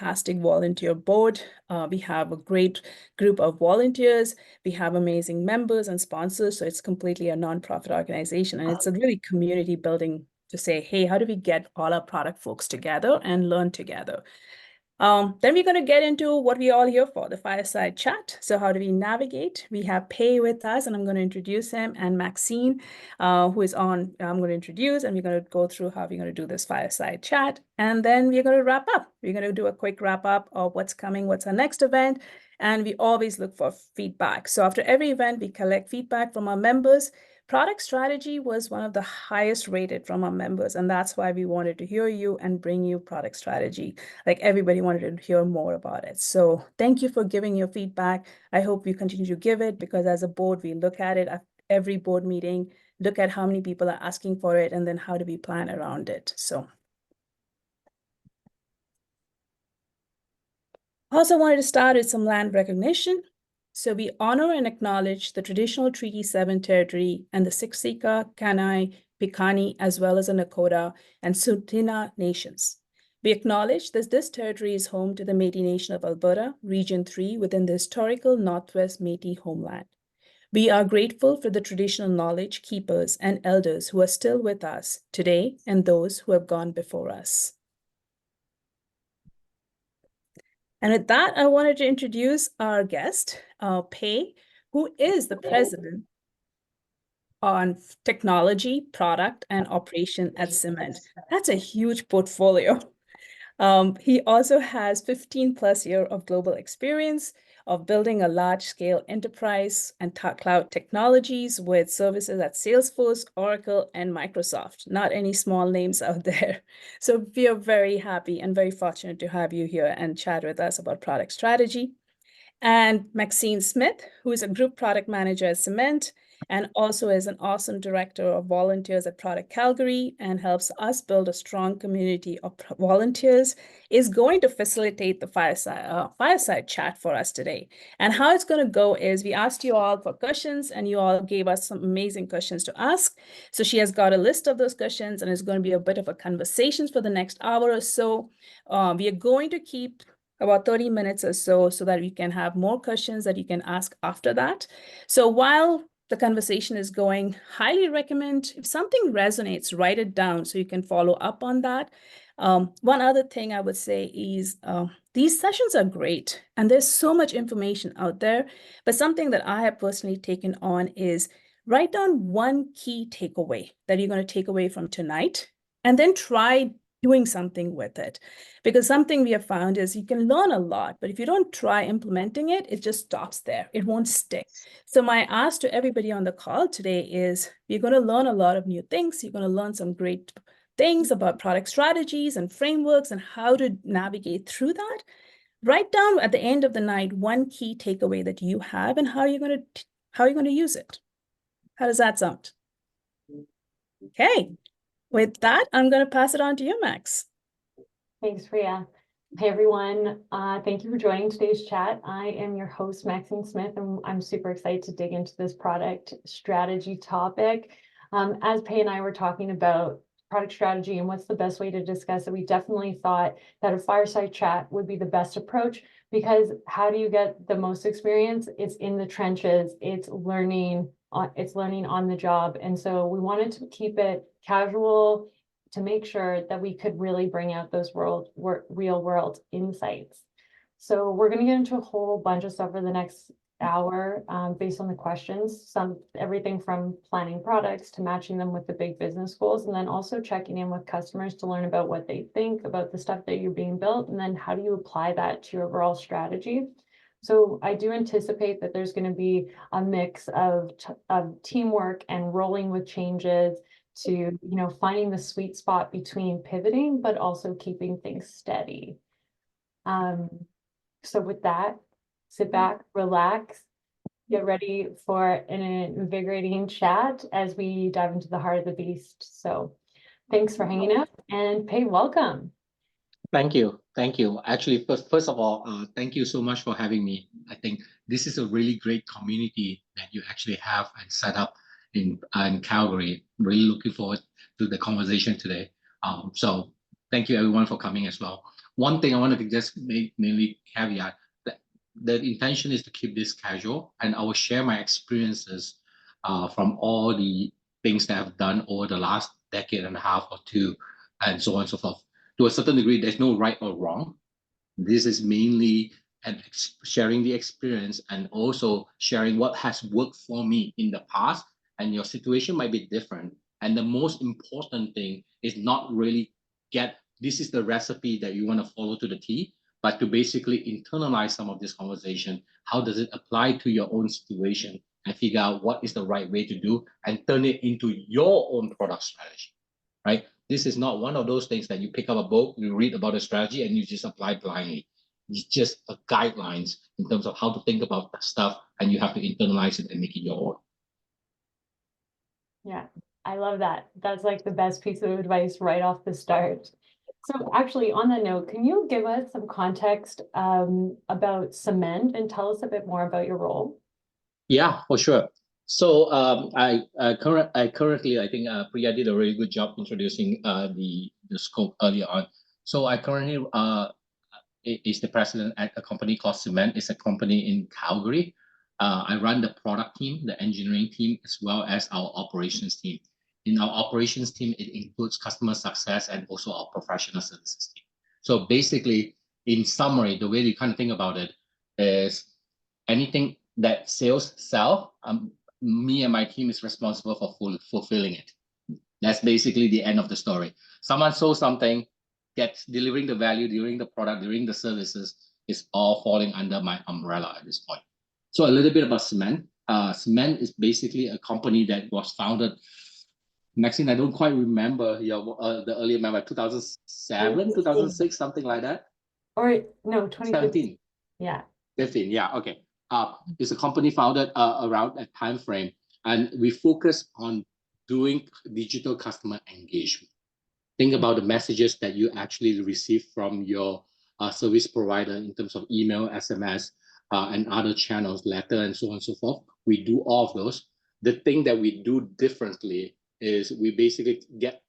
fantastic volunteer board. We have a great group of volunteers. We have amazing members and sponsors. So it's completely a nonprofit organization. And it's a really community building to say, hey, how do we get all our product folks together and learn together? Then we're going to get into what we're all here for, the fireside chat. So how do we navigate? We have Pei with us, and I'm going to introduce him, and Maxine, who is on, I'm going to introduce, and we're going to go through how we're going to do this fireside chat. And then we're going to wrap up. We're going to do a quick wrap up of what's coming, what's our next event. And we always look for feedback. So after every event, we collect feedback from our members. Product strategy was one of the highest rated from our members, and that's why we wanted to hear you and bring you product strategy. Like everybody wanted to hear more about it. So thank you for giving your feedback. I hope you continue to give it, because as a board, we look at it at every board meeting, look at how many people are asking for it, and then how do we plan around it. So also wanted to start with some land recognition. So we honor and acknowledge the traditional Treaty 7 territory and the Siksika, Kainai, Piikani, as well as the Nakota and Tsuut'ina nations. We acknowledge that this territory is home to the Métis Nation of Alberta, Region 3, within the historical Northwest Métis homeland. We are grateful for the traditional knowledge keepers and elders who are still with us today and those who have gone before us. And with that, I wanted to introduce our guest, Pei, who is the president on technology, product, and operation at Cement. That's a huge portfolio. He also has 15 plus years of global experience of building a large-scale enterprise and cloud technologies with services at Salesforce, Oracle, and Microsoft. Not any small names out there. So we are very happy and very fortunate to have you here and chat with us about product strategy. And Maxine Smith, who is a group product manager at Cement, and also is an awesome director of volunteers at Product Calgary and helps us build a strong community of volunteers, is going to facilitate the fireside chat for us today. And how it's going to go is we asked you all for questions, and you all gave us some amazing questions to ask. So she has got a list of those questions, and it's going to be a bit of a conversation for the next hour or so. We are going to keep about 30 minutes or so that we can have more questions that you can ask after that. So while the conversation is going, highly recommend if something resonates, write it down so you can follow up on that. One other thing I would say is these sessions are great and there's so much information out there, but something that I have personally taken on is write down one key takeaway that you're going to take away from tonight and then try doing something with it. Because something we have found is you can learn a lot, but if you don't try implementing it, it just stops there. It won't stick. So my ask to everybody on the call today is you're going to learn a lot of new things. You're going to learn some great things about product strategies and frameworks and how to navigate through that. Write down at the end of the night one key takeaway that you have and how you're going to use it. How does that sound? Okay. With that, I'm going to pass it on to you, Max. Thanks, Priya. Hey, everyone. Thank you for joining today's chat. I am your host, Maxine Smith, and I'm super excited to dig into this product strategy topic. As Pei and I were talking about product strategy and what's the best way to discuss it, we definitely thought that a fireside chat would be the best approach, because how do you get the most experience? It's in the trenches. It's learning on the job. And so we wanted to keep it casual to make sure that we could really bring out those real world insights. So we're going to get into a whole bunch of stuff for the next hour based on the questions, everything from planning products to matching them with the big business goals, and then also checking in with customers to learn about what they think about the stuff that you're being built, and then how do you apply that to your overall strategy. So I do anticipate that there's going to be a mix of teamwork and rolling with changes to, finding the sweet spot between pivoting, but also keeping things steady. So with that, sit back, relax, get ready for an invigorating chat as we dive into the heart of the beast. So thanks for hanging out, and Pei, welcome. Thank you. Thank you. Actually, first of all, thank you so much for having me. I think this is a really great community that you actually have and set up in Calgary. Really looking forward to the conversation today. So thank you everyone for coming as well. one thing I want to just mainly caveat that the intention is to keep this casual, and I will share my experiences from all the things that I've done over the last decade and a half or two, and so on and so forth. To a certain degree, there's no right or wrong. This is mainly sharing the experience and also sharing what has worked for me in the past. And your situation might be different. And the most important thing is not really get this is the recipe that you want to follow to the T, but to basically internalize some of this conversation. How does it apply to your own situation and figure out what is the right way to do and turn it into your own product strategy, right? This is not one of those things that you pick up a book, you read about a strategy, and you just apply blindly. It's just a guidelines in terms of how to think about stuff, and you have to internalize it and make it your own. Yeah, I love that. That's like the best piece of advice right off the start. So actually, on that note, can you give us some context about Cement and tell us a bit more about your role? Yeah, for sure. So currently, I think Priya did a really good job introducing the scope earlier on. So I currently is the president at a company called Cement. It's a company in Calgary. I run the product team, the engineering team, as well as our operations team. In our operations team, it includes customer success and also our professional services team. So basically, in summary, the way you kind of think about it is anything that sales sell, me and my team is responsible for fulfilling it. That's basically the end of the story. Someone sold something, gets delivering the value, delivering the product, delivering the services is all falling under my umbrella at this point. So a little bit about Cement. Cement is basically a company that was founded, Maxine, I don't quite remember the earlier member, 2007, 2006, something like that. Or no, 2015. Yeah. 15, yeah, okay. It's a company founded around that time frame, and we focus on doing digital customer engagement. Think about the messages that you actually receive from your service provider in terms of email, SMS, and other channels, letter, and so on and so forth. We do all of those. The thing that we do differently is we basically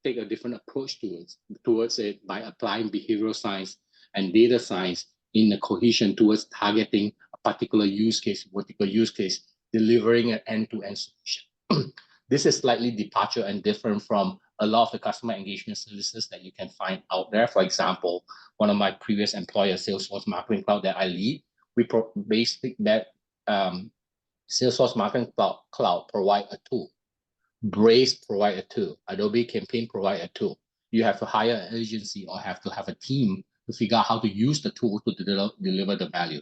take a different approach towards it by applying behavioral science and data science in a cohesion towards targeting a particular use case, vertical use case, delivering an end-to-end solution. This is slightly departure and different from a lot of the customer engagement services that you can find out there. For example, one of my previous employers, Salesforce Marketing Cloud that I lead, we basically that Salesforce Marketing Cloud provide a tool. Braze provide a tool. Adobe Campaign provide a tool. You have to hire an agency or have to have a team to figure out how to use the tool to deliver the value.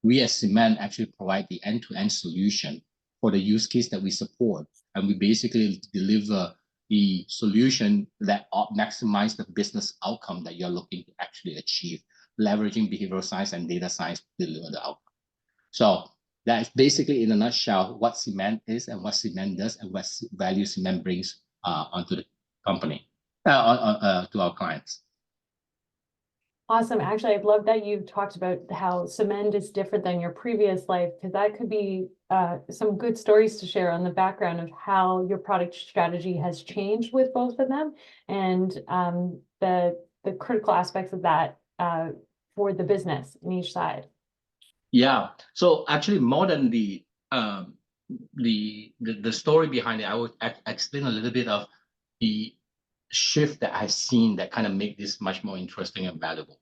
We as Cement actually provide the end-to-end solution for the use case that we support. And we basically deliver the solution that maximize the business outcome that you're looking to actually achieve, leveraging behavioral science and data science to deliver the outcome. So that is basically, in a nutshell, what Cement is and what Cement does and what value Cement brings onto the company, to our clients. Awesome. Actually, I'd love that you talked about how Cement is different than your previous life, because that could be some good stories to share on the background of how your product strategy has changed with both of them and the critical aspects of that for the business in each side. Yeah. So actually, more than the story behind it, I would explain a little bit of the shift that I've seen that kind of make this much more interesting and valuable.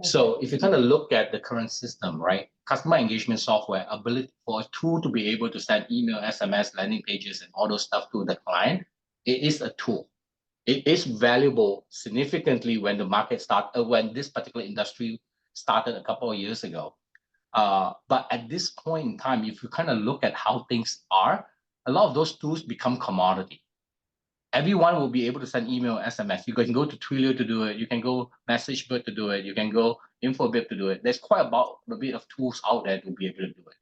Okay. So if you kind of look at the current system, right, customer engagement software, ability for a tool to be able to send email, SMS, landing pages, and all those stuff to the client, it is a tool. It is valuable significantly when the market when this particular industry started a couple of years ago. But at this point in time, if you kind of look at how things are, a lot of those tools become commodity. Everyone will be able to send email, SMS. You can go to Twilio to do it. You can go MessageBird to do it. You can go Infobip to do it. There's quite a bit of tools out there to be able to do it.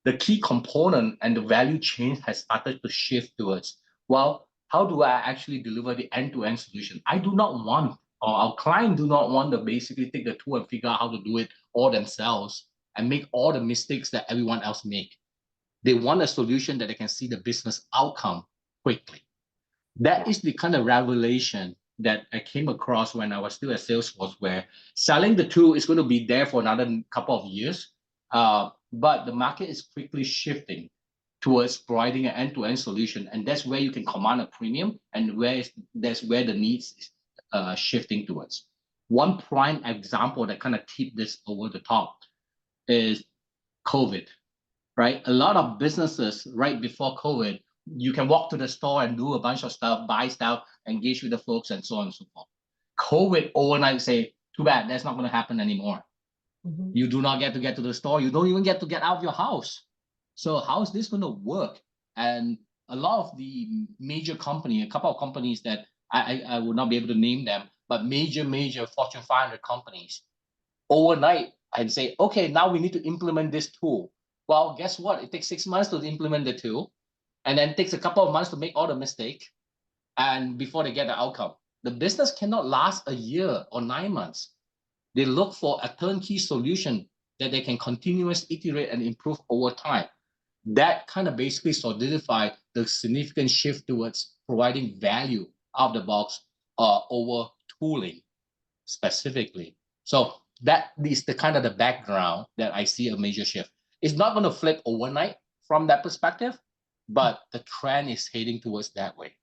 The key component and the value chain has started to shift towards, well, how do I actually deliver the end-to-end solution? I do not want, or our client do not want to basically take the tool and figure out how to do it all themselves and make all the mistakes that everyone else make. They want a solution that they can see the business outcome quickly. That is the kind of revelation that I came across when I was still at Salesforce, where selling the tool is going to be there for another couple of years, but the market is quickly shifting towards providing an end-to-end solution, and that's where you can command a premium, and that's where the needs is shifting towards. One prime example that kind of tipped this over the top is COVID, right? A lot of businesses right before COVID, you can walk to the store and do a bunch of stuff, buy stuff, engage with the folks, and so on and so forth. COVID overnight say, too bad, that's not going to happen anymore. Mhm. You do not get to the store. You don't even get to get out of your house. So how is this going to work? And a lot of the major company, a couple of companies that I would not be able to name them, but major Fortune 500 companies, overnight and say, okay, now we need to implement this tool. Well, guess what? It takes 6 months to implement the tool, and then it takes a couple of months to make all the mistakes, and before they get the outcome. The business cannot last a year or 9 months. They look for a turnkey solution that they can continuously iterate and improve over time. That kind of basically solidify the significant shift towards providing value out of the box over tooling specifically. So that is the kind of the background that I see a major shift. It's not going to flip overnight from that perspective, but the trend is heading towards that way.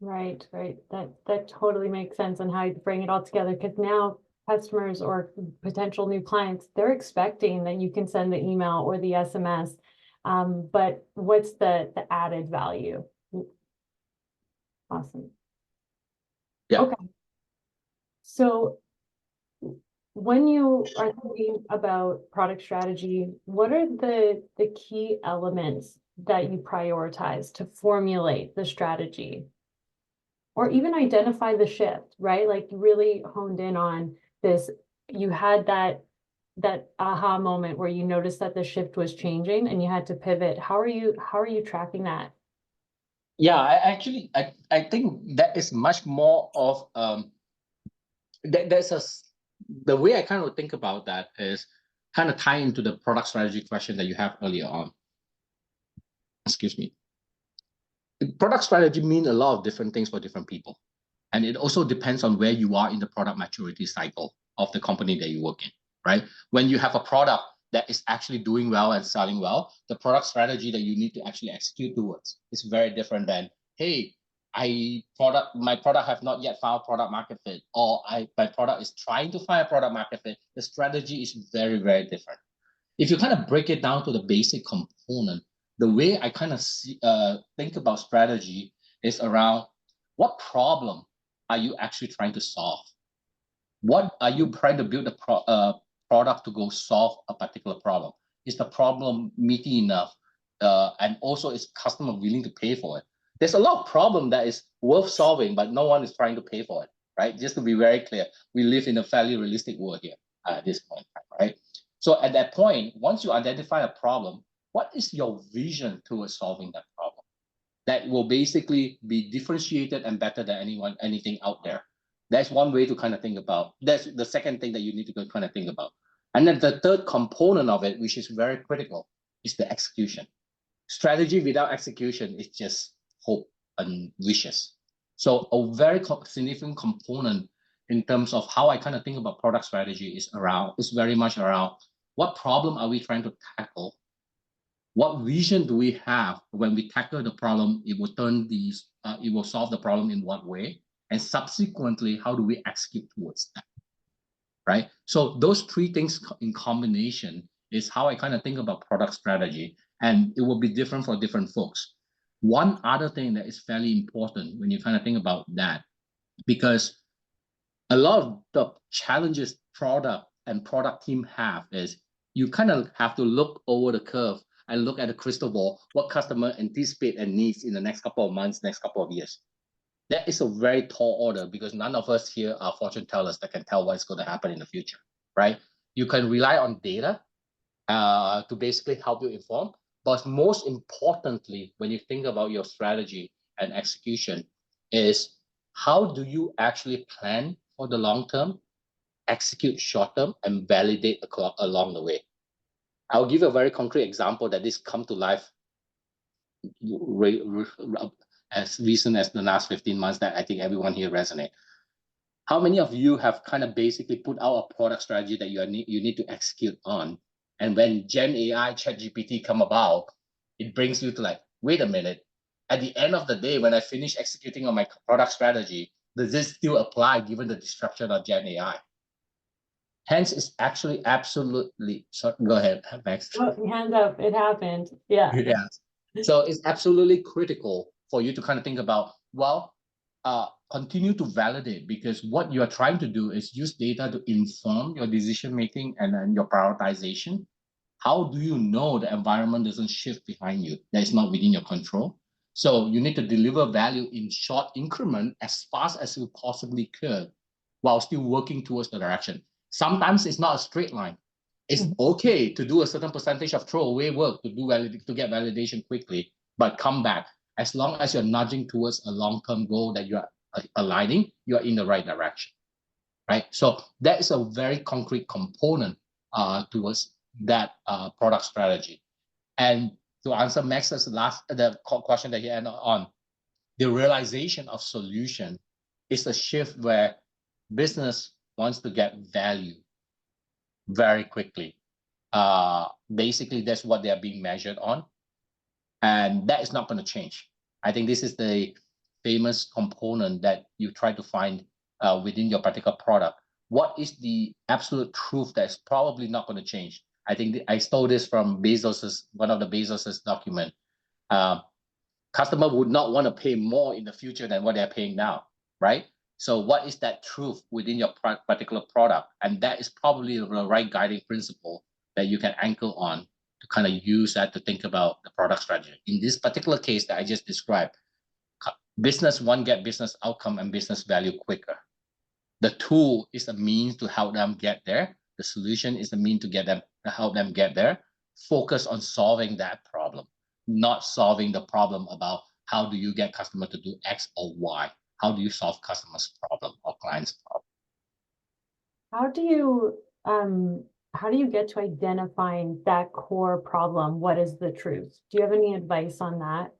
Right. That totally makes sense on how you bring it all together, because now customers or potential new clients, they're expecting that you can send the email or the SMS. But what's the added value? Awesome. Yeah. Okay. So when you are thinking about product strategy, what are the key elements that you prioritize to formulate the strategy? Or even identify the shift, right? Like you really honed in on this. You had that aha moment where you noticed that the shift was changing and you had to pivot. How are you tracking that? Yeah, I think that is much more of the way I kind of think about that is kind of tie into the product strategy question that you have earlier on. Excuse me. Product strategy means a lot of different things for different people. And it also depends on where you are in the product maturity cycle of the company that you work in, right? When you have a product that is actually doing well and selling well, the product strategy that you need to actually execute towards is very different than, hey, my product have not yet found product market fit, or my product is trying to find a product market fit. The strategy is very, very different. If you kind of break it down to the basic component, the way I kind of think about strategy is around what problem are you actually trying to solve? What are you trying to build a product to go solve a particular problem? Is the problem meaty enough? And also, is customer willing to pay for it? There's a lot of problem that is worth solving, but no one is trying to pay for it, right? Just to be very clear, we live in a fairly realistic world here at this point, right? So at that point, once you identify a problem, what is your vision towards solving that problem? That will basically be differentiated and better than anything out there. That's one way to kind of think about. That's the second thing that you need to kind of think about. And then the third component of it, which is very critical, is the execution. Strategy without execution is just hope and wishes. So a very significant component in terms of how I kind of think about product strategy is very much around what problem are we trying to tackle? What vision do we have when we tackle the problem? It will solve the problem in what way? And subsequently, how do we execute towards that? Right? So those three things in combination is how I kind of think about product strategy, and it will be different for different folks. One other thing that is fairly important when you kind of think about that, because a lot of the challenges product and product team have is you kind of have to look over the curve and look at the crystal ball, what customer anticipate and needs in the next couple of months, next couple of years. That is a very tall order because none of us here are fortune tellers that can tell what's going to happen in the future, right? You can rely on data to basically help you inform. But most importantly, when you think about your strategy and execution, is how do you actually plan for the long term, execute short term, and validate along the way? I'll give you a very concrete example that this come to life as recent as the last 15 months that I think everyone here resonate. How many of you have kind of basically put out a product strategy that you need to execute on? And when Gen AI, ChatGPT come about, it brings you to like, wait a minute, at the end of the day, when I finish executing on my product strategy, does this still apply given the disruption of Gen AI? Hence, it's actually absolutely, so go ahead, Max. Oh, hand up, it happened. Yeah. Yeah. So it's absolutely critical for you to kind of think about, well, continue to validate, because what you are trying to do is use data to inform your decision making and then your prioritization. How do you know the environment doesn't shift behind you? That is not within your control. So you need to deliver value in short increment as fast as you possibly could while still working towards the direction. Sometimes it's not a straight line. It's okay to do a certain percentage of throwaway work to get validation quickly, but come back. As long as you're nudging towards a long-term goal that you're aligning, you're in the right direction, right? So that is a very concrete component towards that product strategy. And to answer Max's the question that he ended on, the realization of solution is a shift where business wants to get value very quickly. Basically, that's what they are being measured on. And that is not going to change. I think this is the famous component that you try to find within your particular product. What is the absolute truth that's probably not going to change? I think I stole this from one of the Bezos's document. Customer would not want to pay more in the future than what they're paying now, right? So what is that truth within your particular product? And that is probably the right guiding principle that you can anchor on to kind of use that to think about the product strategy. In this particular case that I just described, business get business outcome and business value quicker. The tool is a means to help them get there. The solution is the means to help them get there. Focus on solving that problem, not solving the problem about how do you get customer to do X or Y. How do you solve customers' problem or clients' problem? How do you get to identifying that core problem? What is the truth? Do you have any advice on that?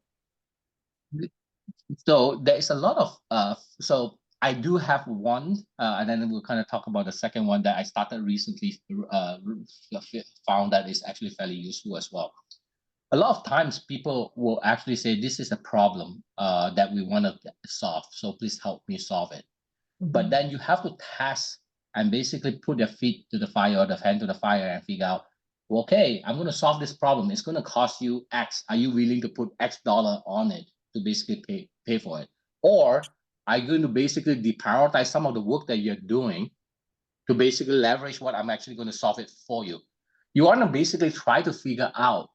So there is a lot of so I do have one, and then we'll kind of talk about the second one that I started recently, found that is actually fairly useful as well. A lot of times people will actually say, this is a problem that we want to solve, so please help me solve it. But then you have to task and basically put your feet to the fire or the hand to the fire and figure out, well, okay, I'm going to solve this problem. It's going to cost you X. Are you willing to put X dollar on it to basically pay for it? Or are you going to basically deprioritize some of the work that you're doing to basically leverage what I'm actually going to solve it for you? You want to basically try to figure out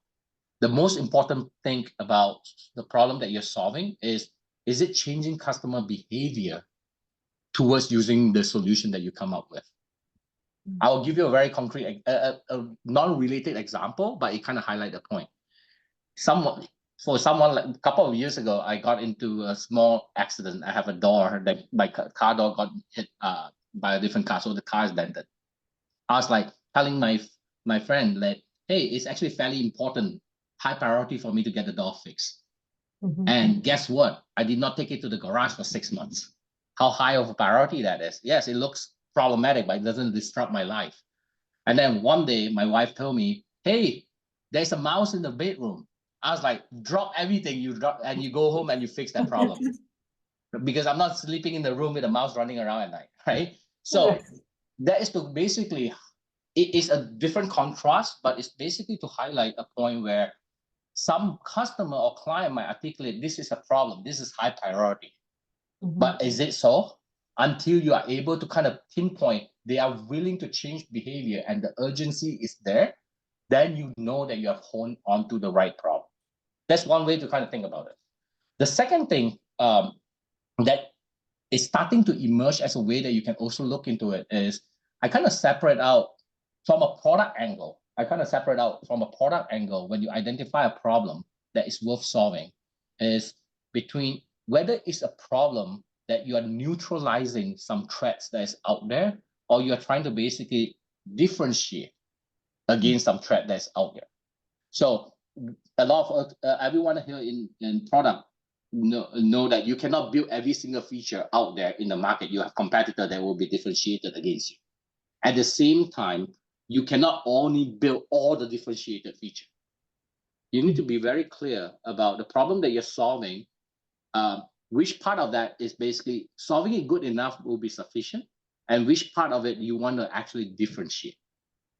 the most important thing about the problem that you're solving is it changing customer behavior towards using the solution that you come up with? I'll give you a very concrete, a non-related example, but it kind of highlights the point. For someone like a couple of years ago, I got into a small accident. I have a door that my car door got hit by a different car, so the car is dented. I was like telling my friend that, hey, it's actually fairly important, high priority for me to get the door fixed. And guess what? I did not take it to the garage for 6 months. How high of a priority that is? Yes, it looks problematic, but it doesn't disrupt my life. And then one day, my wife told me, hey, there's a mouse in the bedroom. I was like, drop everything and you go home and you fix that problem. Because I'm not sleeping in the room with a mouse running around at night, right? So that is to basically, it is a different contrast, but it's basically to highlight a point where some customer or client might articulate, this is a problem, this is high priority. But is it so? Until you are able to kind of pinpoint they are willing to change behavior and the urgency is there, then you know that you have honed onto the right problem. That's one way to kind of think about it. The second thing that is starting to emerge as a way that you can also look into it is I kind of separate out from a product angle. When you identify a problem that is worth solving is between whether it's a problem that you are neutralizing some threats that is out there, or you're trying to basically differentiate against some threat that's out there. So a lot of everyone here in product know that you cannot build every single feature out there in the market. You have competitor that will be differentiated against you. At the same time, you cannot only build all the differentiated feature. You need to be very clear about the problem that you're solving. Which part of that is basically solving it good enough will be sufficient, and which part of it you want to actually differentiate.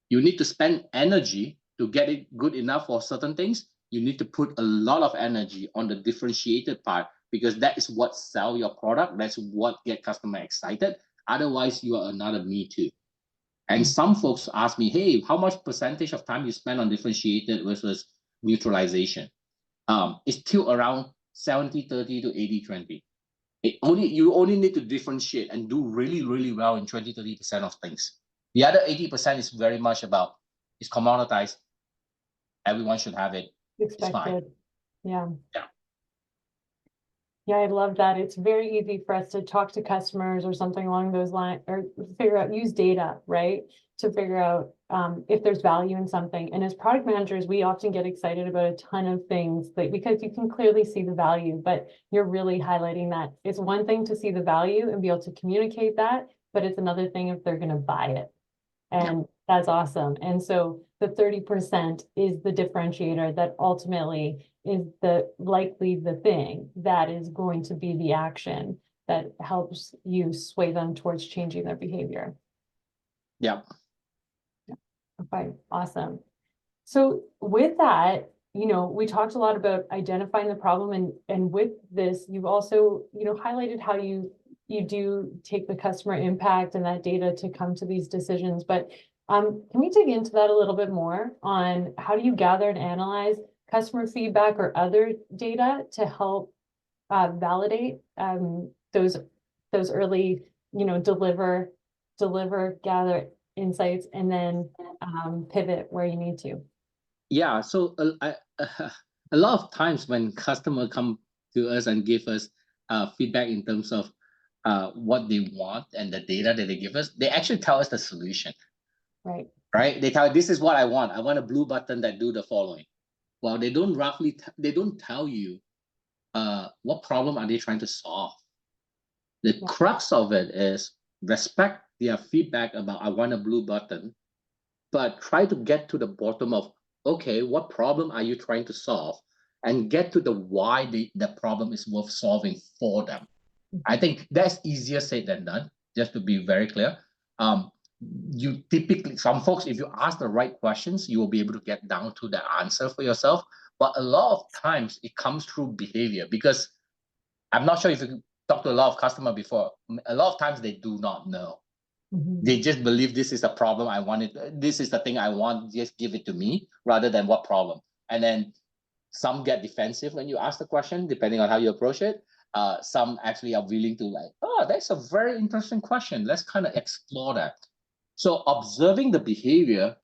You need to spend energy to get it good enough for certain things. You need to put a lot of energy on the differentiated part, because that is what sell your product. That's what get customer excited. Otherwise, you are another me too. And some folks ask me, hey, how much percentage of time you spend on differentiated versus neutralization? It's still around 70-30 to 80-20. You only need to differentiate and do really, really well in 20-30% of things. The other 80% is very much about, it's commoditized. Everyone should have it. It's fine. Expected. Yeah. Yeah. Yeah, I love that. It's very easy for us to talk to customers or something along those lines, or figure out, use data, right? To figure out if there's value in something. And as product managers, we often get excited about a ton of things, because you can clearly see the value, but you're really highlighting that. It's one thing to see the value and be able to communicate that, but it's another thing if they're going to buy it. And that's awesome. And so the 30% is the differentiator that ultimately is likely the thing that is going to be the action that helps you sway them towards changing their behavior. Yeah. Okay, awesome. So with that, we talked a lot about identifying the problem, and with this, you've also, highlighted how you do take the customer impact and that data to come to these decisions. But can we dig into that a little bit more on how do you gather and analyze customer feedback or other data to help validate those early, deliver, gather insights, and then pivot where you need to? Yeah, so a lot of times when customers come to us and give us feedback in terms of what they want and the data that they give us, they actually tell us the solution. Right. Right? They tell, this is what I want. I want a blue button that do the following. Well, they don't tell you what problem are they trying to solve. The crux of it is respect their feedback about, I want a blue button, but try to get to the bottom of, okay, what problem are you trying to solve? And get to the why the problem is worth solving for them. I think that's easier said than done, just to be very clear. You typically, some folks, if you ask the right questions, you will be able to get down to the answer for yourself. But a lot of times it comes through behavior, because I'm not sure if you talked to a lot of customers before. A lot of times they do not know. They just believe this is the problem I wanted. This is the thing I want. Just give it to me, rather than what problem. And then some get defensive when you ask the question, depending on how you approach it. Some actually are willing to oh, that's a very interesting question. Let's kind of explore that. So observing the behavior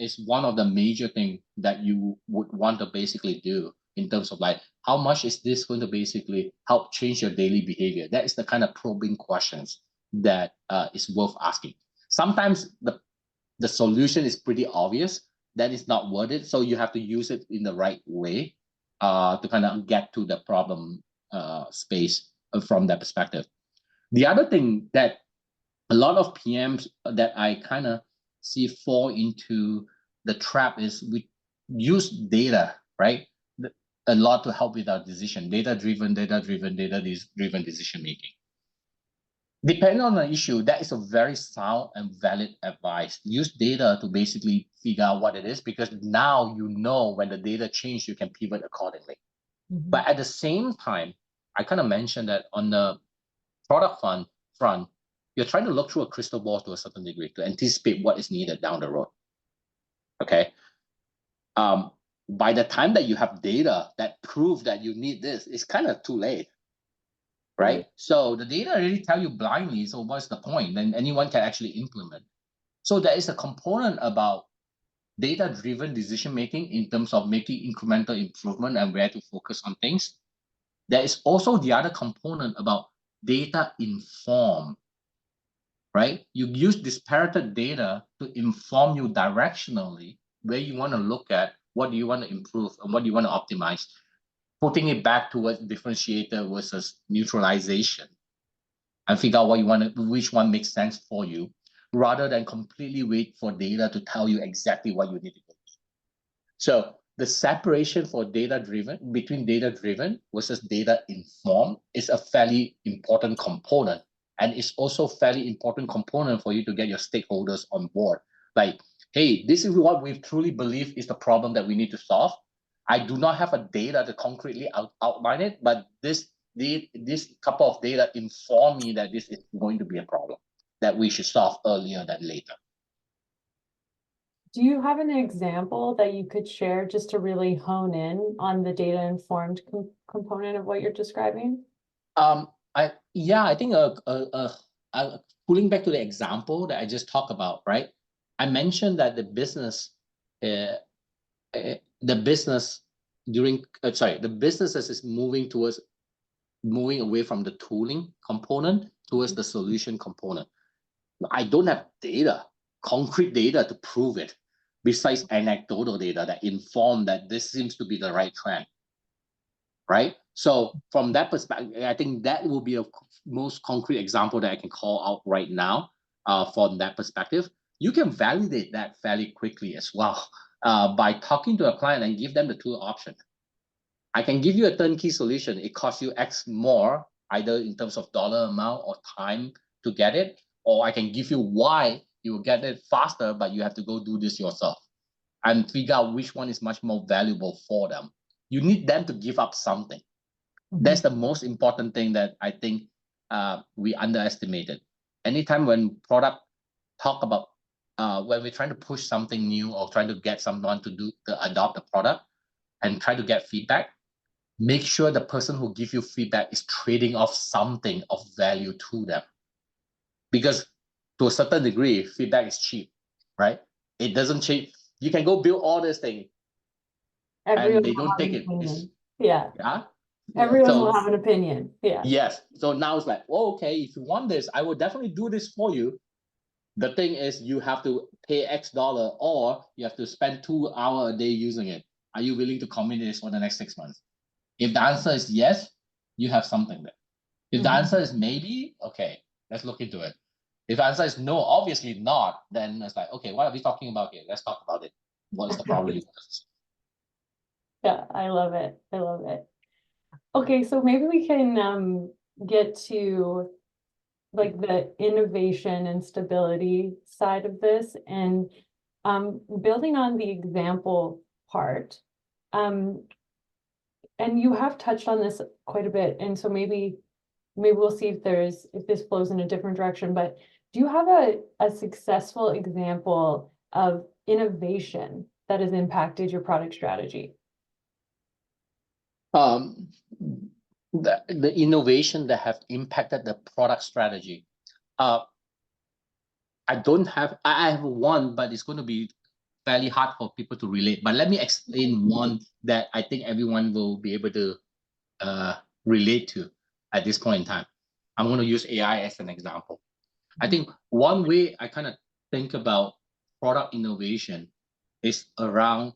is one of the major things that you would want to basically do in terms of how much is this going to basically help change your daily behavior? That is the kind of probing questions that is worth asking. Sometimes the solution is pretty obvious. That is not worth it. So you have to use it in the right way to kind of get to the problem space from that perspective. The other thing that a lot of PMs that I kind of see fall into the trap is we use data, right? A lot to help with our decision, data-driven decision making. Depending on the issue, that is a very sound and valid advice. Use data to basically figure out what it is, because now you know when the data change, you can pivot accordingly. But at the same time, I kind of mentioned that on the product front, you're trying to look through a crystal ball to a certain degree to anticipate what is needed down the road. Okay. By the time that you have data that prove that you need this, it's kind of too late. Right? So the data really tell you blindly, so what's the point? Then anyone can actually implement. So there is a component about data-driven decision-making in terms of making incremental improvement and where to focus on things. There is also the other component about data-informed, right? You use disparate data to inform you directionally where you want to look at, what do you want to improve, and what do you want to optimize. putting it back towards differentiator versus neutralization, and figure out what you want to, which one makes sense for you, rather than completely wait for data to tell you exactly what you need to do. So the separation for data-driven between data-driven versus data-informed is a fairly important component. And it's also fairly important component for you to get your stakeholders on board. Like, hey, this is what we truly believe is the problem that we need to solve. I do not have a data to concretely outline it, but this couple of data inform me that this is going to be a problem that we should solve earlier than later. Do you have an example that you could share just to really hone in on the data-informed component of what you're describing? I think pulling back to the example that I just talked about, right? I mentioned that the businesses is moving away from the tooling component towards the solution component. I don't have concrete data to prove it, besides anecdotal data that inform that this seems to be the right trend, right? So from that perspective, I think that will be a most concrete example that I can call out right now. From that perspective, you can validate that fairly quickly as well by talking to a client and give them the two options. I can give you a turnkey solution. It costs you X more, either in terms of dollar amount or time to get it, or I can give you Y, you will get it faster, but you have to go do this yourself and figure out which one is much more valuable for them. You need them to give up something. That's the most important thing that I think we underestimated. Anytime when product talk about when we're trying to push something new or trying to get someone to adopt a product and try to get feedback, make sure the person who gives you feedback is trading off something of value to them. Because to a certain degree, feedback is cheap, right? It doesn't change. You can go build all this thing, and they don't take it. Yeah. Everyone will have an opinion. Yeah. Yes. So now it's like, oh, okay, if you want this, I will definitely do this for you. The thing is, you have to pay X dollar, or you have to spend 2 hours a day using it. Are you willing to commit this for the next 6 months? If the answer is yes, you have something there. If the answer is maybe, okay, let's look into it. If the answer is no, obviously not, then it's like, okay, what are we talking about here? Let's talk about it. What is the problem you want us? Yeah, I love it. I love it. Okay, so maybe we can get to like the innovation and stability side of this, and building on the example part. And you have touched on this quite a bit, and so maybe we'll see if this flows in a different direction. But do you have a successful example of innovation that has impacted your product strategy? The innovation that have impacted the product strategy. I have one, but it's going to be fairly hard for people to relate. But let me explain one that I think everyone will be able to relate to at this point in time. I'm going to use AI as an example. I think one way I kind of think about product innovation is around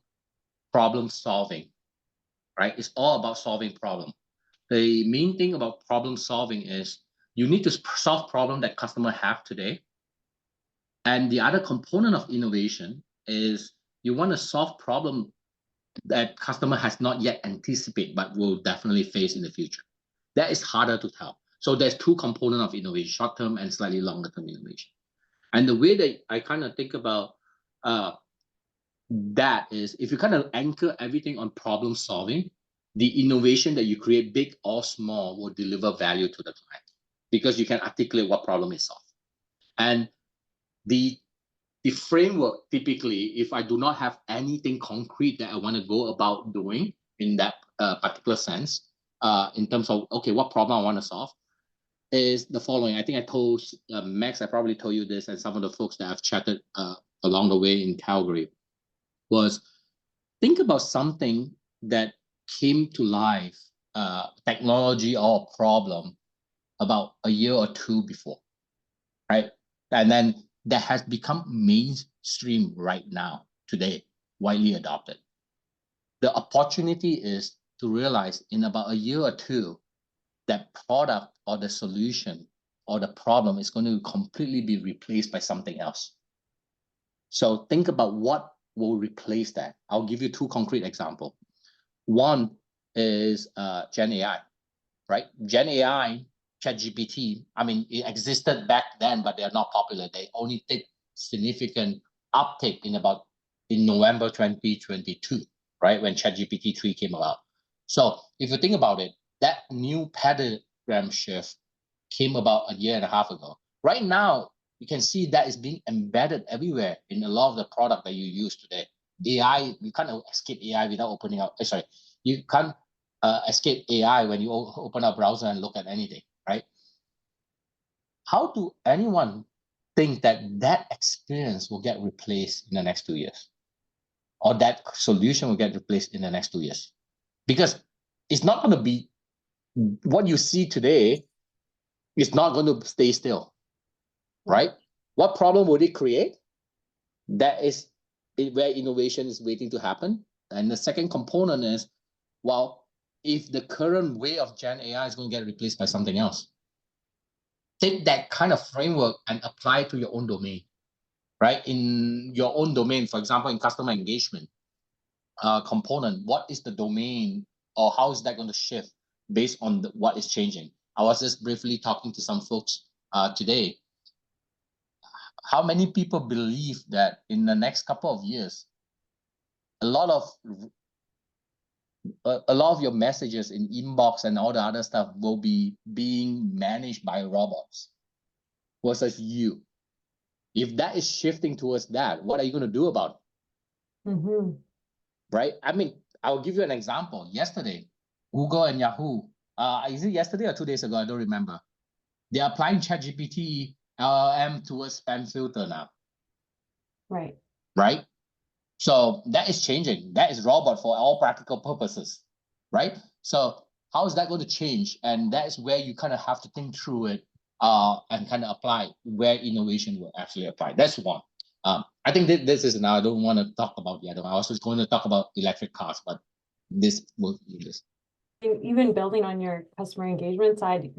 problem solving, right? It's all about solving problem. The main thing about problem solving is you need to solve problem that customer have today. And the other component of innovation is you want to solve problem that customer has not yet anticipated, but will definitely face in the future. That is harder to tell. So there's two components of innovation, short-term and slightly longer-term innovation. And the way that I kind of think about that is if you kind of anchor everything on problem solving, the innovation that you create, big or small, will deliver value to the client because you can articulate what problem is solved. And the framework, typically, if I do not have anything concrete that I want to go about doing in that particular sense, in terms of, okay, what problem I want to solve, is the following. I think I told Max, I probably told you this, and some of the folks that I've chatted along the way in Calgary, was think about something that came to life, technology or a problem, about a year or two before, right? And then that has become mainstream right now, today, widely adopted. The opportunity is to realize in about a year or two, that product or the solution or the problem is going to completely be replaced by something else. So think about what will replace that. I'll give you two concrete examples. One is Gen AI, right? Gen AI, ChatGPT, I mean, it existed back then, but they're not popular. They only take significant uptake in November 2022, right? When ChatGPT 3 came about. So if you think about it, that new paradigm shift came about a year and a half ago. Right now, you can see that is being embedded everywhere in a lot of the product that you use today. AI, you can't escape AI without opening up. Sorry, you can't escape AI when you open a browser and look at anything, right? How do anyone think that that experience will get replaced in the next 2 years? Or that solution will get replaced in the next 2 years? Because it's not going to be what you see today is not going to stay still, right? What problem would it create? That is where innovation is waiting to happen. And the second component is, well, if the current way of Gen AI is going to get replaced by something else, take that kind of framework and apply it to your own domain, right? In your own domain, for example, in customer engagement component, what is the domain or how is that going to shift based on what is changing? I was just briefly talking to some folks today. How many people believe that in the next couple of years, a lot of your messages in inbox and all the other stuff will be being managed by robots versus you? If that is shifting towards that, what are you going to do about it? Mm-hmm. Right? I mean, I'll give you an example. Yesterday, Google and Yahoo, is it yesterday or 2 days ago? I don't remember. They're applying ChatGPT LLM towards spam filter now. Right. Right? So that is changing. That is robot for all practical purposes, right? So how is that going to change? And that is where you kind of have to think through it and kind of apply where innovation will actually apply. That's one. I think this is now, I don't want to talk about the other one. I was just going to talk about electric cars, but this will do this. Even building on your customer engagement side,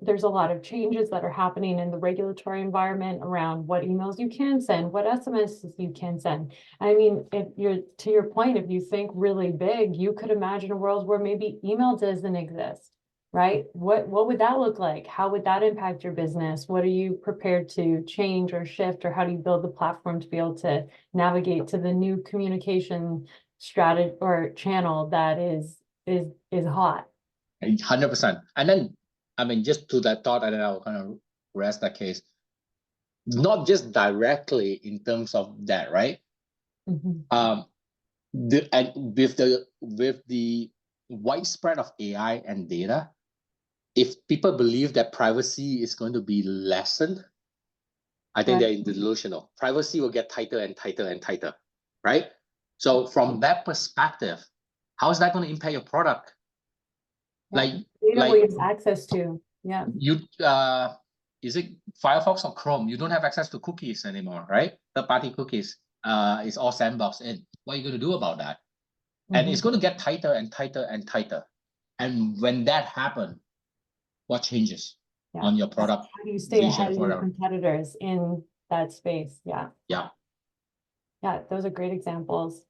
there's a lot of changes that are happening in the regulatory environment around what emails you can send, what SMSs you can send. I mean, to your point, if you think really big, you could imagine a world where maybe email doesn't exist, right? What would that look like? How would that impact your business? What are you prepared to change or shift, or how do you build the platform to be able to navigate to the new communication strategy or channel that is hot? 100%. And then, I mean, just to that thought, and then I'll kind of rest that case. Not just directly in terms of that, right? Mm-hmm. With the widespread of AI and data, if people believe that privacy is going to be lessened, I think they're delusional. Privacy will get tighter and tighter and tighter, right? So from that perspective, how is that going to impact your product? Like we have access to, you is it Firefox or Chrome? You don't have access to cookies anymore, right? Third-party cookies. It's all sandboxed in. What are you going to do about that? And it's going to get tighter and tighter and tighter. And when that happens, what changes on your product? How do you stay ahead of your competitors in that space? Yeah, those are great examples.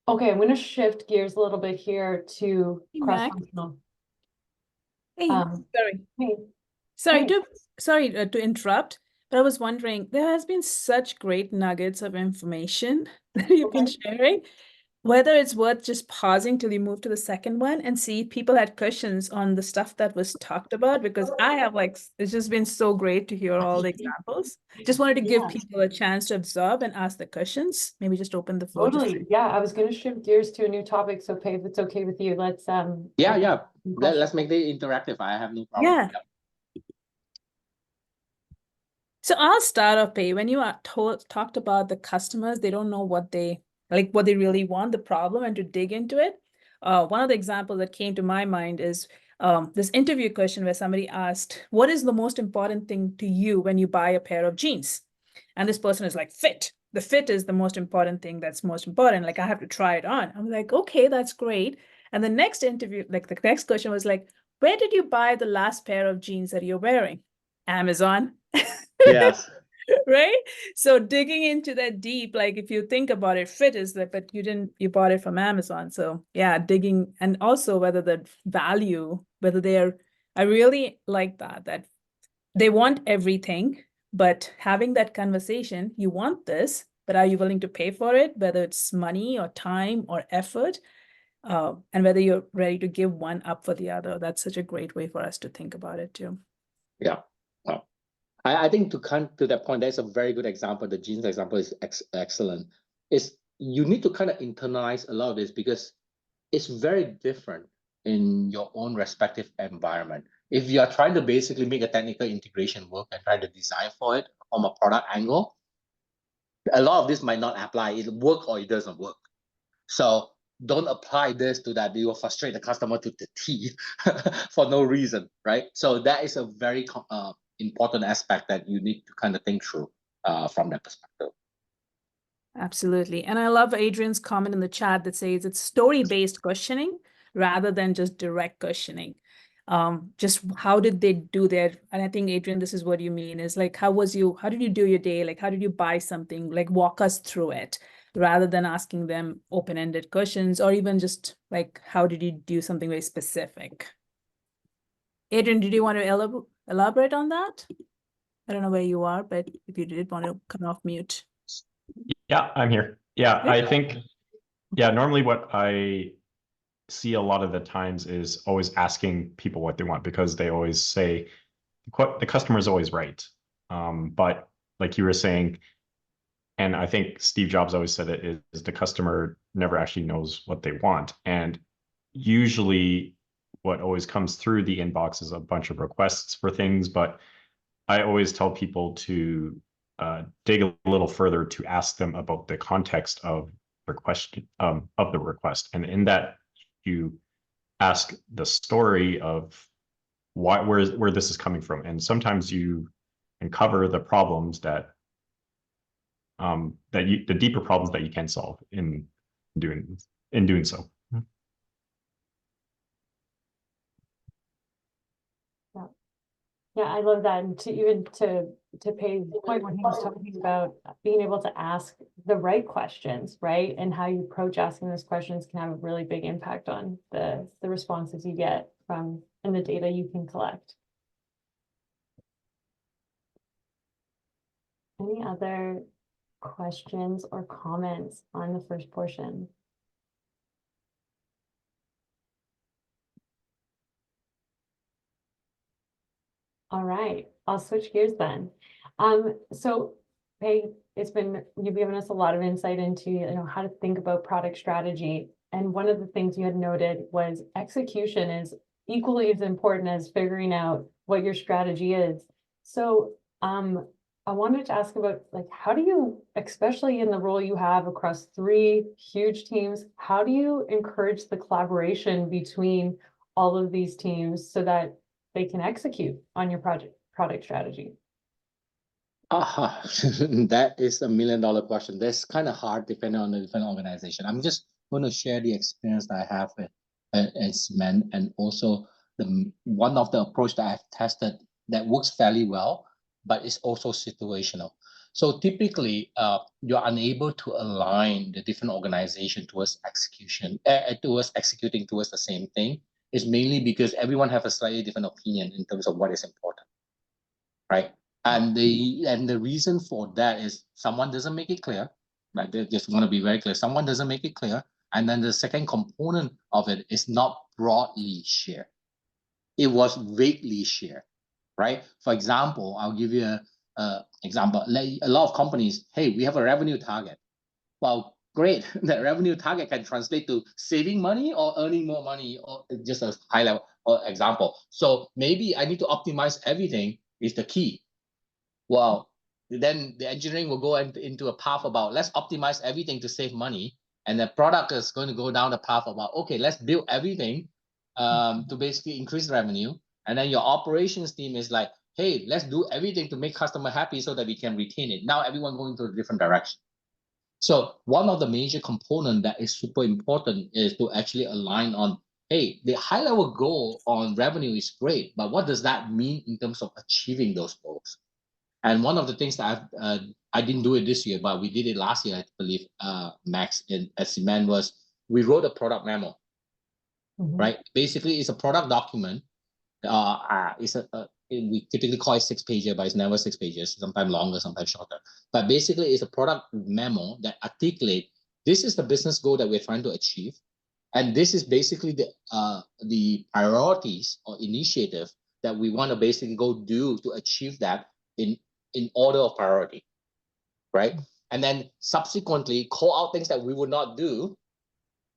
Okay, I'm going to shift gears a little bit here to cross-functional. Sorry to interrupt, but I was wondering, there has been such great nuggets of information that you've been sharing, whether it's worth just pausing till you move to the second one and see if people had questions on the stuff that was talked about, because I have it's just been so great to hear all the examples. Just wanted to give people a chance to absorb and ask the questions. Maybe just open the floor. Totally. I was going to shift gears to a new topic. So Pei, if it's okay with you, let's let's make it interactive. I have no problem. So I'll start off, Pei. When you talked about the customers, they don't know what they really want, the problem, and to dig into it. One of the examples that came to my mind is this interview question where somebody asked, what is the most important thing to you when you buy a pair of jeans? And this person is like, fit. The fit is the most important thing that's most important. Like, I have to try it on. I'm like, okay, that's great. And the next interview, like the next question was like, where did you buy the last pair of jeans that you're wearing? Amazon. Yes. Right? So digging into that deep, like if you think about it, fit is that, but you bought it from Amazon. So yeah, digging, and also whether the value, I really like that they want everything, but having that conversation, you want this, but are you willing to pay for it? Whether it's money or time or effort, and whether you're ready to give one up for the other. That's such a great way for us to think about it too. Yeah. Wow. I think to come to that point, that's a very good example. The jeans example is excellent. Is you need to kind of internalize a lot of this because it's very different in your own respective environment. If you are trying to basically make a technical integration work and try to design for it from a product angle, a lot of this might not apply. It work or it doesn't work. So don't apply this to that. You will frustrate the customer to the teeth for no reason, right? So that is a very important aspect that you need to kind of think through from that perspective. Absolutely. And I love Adrian's comment in the chat that says it's story-based questioning rather than just direct questioning. Just how did they do their, and I think Adrian, this is what you mean, is like, how did you do your day? Like, how did you buy something? Like, walk us through it rather than asking them open-ended questions, or even just like, how did you do something very specific? Adrian, did you want to elaborate on that? I don't know where you are, but if you did want to come off mute. Yeah, I'm here. Yeah, Good. I think, normally what I see a lot of the times is always asking people what they want, because they always say the customer is always right. But like you were saying, and I think Steve Jobs always said it, is the customer never actually knows what they want. And usually what always comes through the inbox is a bunch of requests for things, but I always tell people to dig a little further to ask them about the context of the request, and in that you ask the story of where this is coming from, and sometimes you uncover the problems the deeper problems that you can solve in doing so. Yeah, I love that. And to Pei's point when he was talking about being able to ask the right questions, right? And how you approach asking those questions can have a really big impact on the responses you get from and the data you can collect. Any other questions or comments on the first portion? All right, I'll switch gears then. So Pei, you've given us a lot of insight into how to think about product strategy. And one of the things you had noted was execution is equally as important as figuring out what your strategy is. So I wanted to ask about how do you, especially in the role you have across 3 huge teams, how do you encourage the collaboration between all of these teams so that they can execute on your product strategy? That is a $1 million question. That's kind of hard depending on the different organization. I'm just going to share the experience that I have at Cement, and also one of the approach that I've tested that works fairly well, but it's also situational. So typically, you're unable to align the different organization towards executing towards the same thing. It's mainly because everyone have a slightly different opinion in terms of what is important, right? And the reason for that is someone doesn't make it clear. Right? They just want to be very clear. Someone doesn't make it clear, and then the second component of it is not broadly shared. It was vaguely shared, right? For example, I'll give you a example. A lot of companies, hey, we have a revenue target. Well, great. That revenue target can translate to saving money or earning more money, or just a high level example. So maybe I need to optimize everything is the key. Well, then the engineering will go into a path about let's optimize everything to save money. And the product is going to go down the path about, okay, let's build everything to basically increase revenue. And then your operations team is like, hey, let's do everything to make customer happy so that we can retain it. Now everyone going to a different direction. So one of the major components that is super important is to actually align on, hey, the high level goal on revenue is great, but what does that mean in terms of achieving those goals? And one of the things that I didn't do it this year, but we did it last year, I believe, Max at Cement, was we wrote a product memo, right? Basically, it's a product document. We typically call it 6 pages, but it's never 6 pages, sometimes longer, sometimes shorter. But basically, it's a product memo that articulate this is the business goal that we're trying to achieve, and this is basically the priorities or initiative that we want to basically go do to achieve that in order of priority, right? And then subsequently call out things that we would not do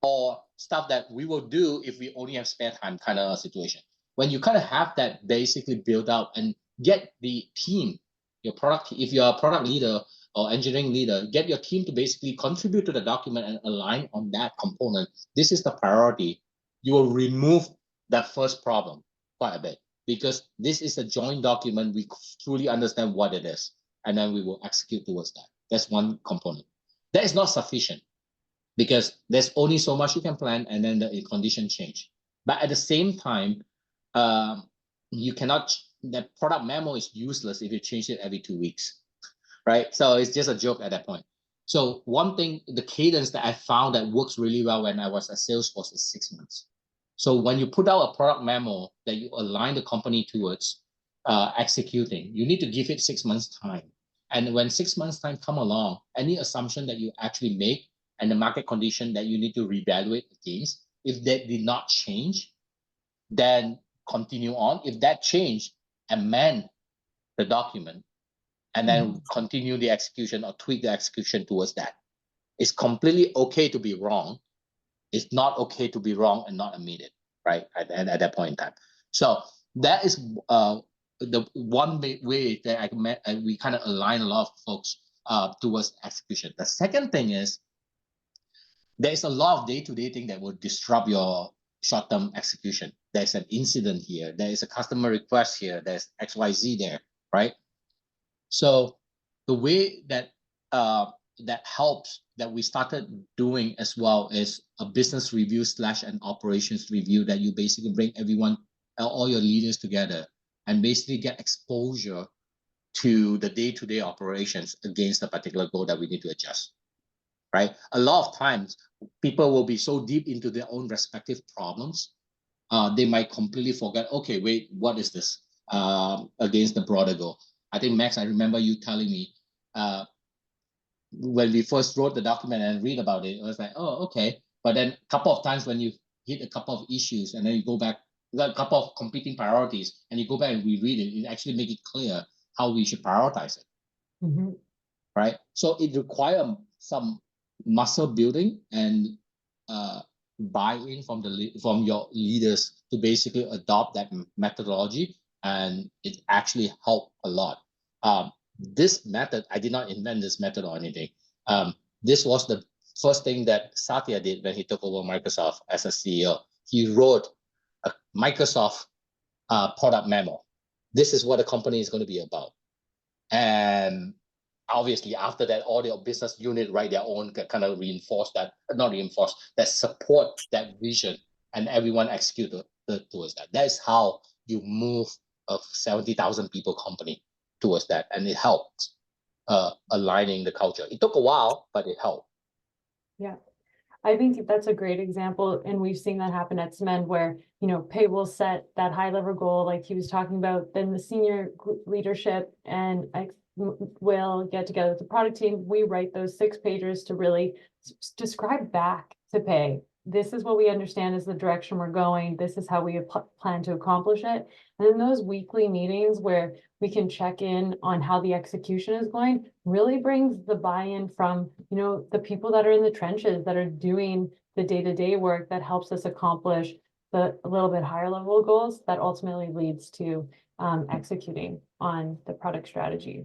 or stuff that we will do if we only have spare time, kind of situation. When you kind of have that basically built out and get the team, your product, if you're a product leader or engineering leader, get your team to basically contribute to the document and align on that component. This is the priority. You will remove that first problem quite a bit because this is a joint document. We truly understand what it is, and then we will execute towards that. That's one component. That is not sufficient because there's only so much you can plan, and then the condition change. But at the same time, you cannot, the product memo is useless if you change it every 2 weeks, right? So it's just a joke at that point. So one thing, the cadence that I found that works really well when I was at Salesforce is 6 months. So when you put out a product memo that you align the company towards executing, you need to give it 6 months time. And when 6 months time come along, any assumption that you actually make and the market condition that you need to reevaluate against, if that did not change, then continue on. If that changed, amend the document and then continue the execution or tweak the execution towards that. It's completely okay to be wrong. It's not okay to be wrong and not admit it, right? At that point in time. So that is the one way that we kind of align a lot of folks towards execution. The second thing is there's a lot of day-to-day thing that will disrupt your short-term execution. There's an incident here. There is a customer request here. There's XYZ there, right? So the way that that helps that we started doing as well is a business review / an operations review that you basically bring everyone, all your leaders together and basically get exposure to the day-to-day operations against a particular goal that we need to adjust, right? A lot of times people will be so deep into their own respective problems, they might completely forget, okay, wait, what is this against the broader goal? I think, Max, I remember you telling me when we first wrote the document and read about it, it was like, oh, okay. But then a couple of times when you hit a couple of issues and then you go back, a couple of competing priorities, and you go back and reread it, it actually make it clear how we should prioritize it, right? So it requires some muscle building and buy-in from your leaders to basically adopt that methodology, and it actually helped a lot. This method, I did not invent this method or anything. This was the first thing that Satya did when he took over Microsoft as a CEO. He wrote a Microsoft product memo. This is what the company is going to be about. And obviously, after that, all the business unit write their own, kind of that support that vision, and everyone execute towards that. That is how you move a 70,000 people company towards that, and it helped aligning the culture. It took a while, but it helped. Yeah, I think that's a great example, and we've seen that happen at Cement, where Pei will set that high level goal, like he was talking about. Then the senior leadership and will get together with the product team. We write those 6 pages to really describe back to Pei. This is what we understand is the direction we're going. This is how we plan to accomplish it. And then those weekly meetings where we can check in on how the execution is going really brings the buy-in from, the people that are in the trenches that are doing the day-to-day work that helps us accomplish the a little bit higher level goals that ultimately leads to executing on the product strategy.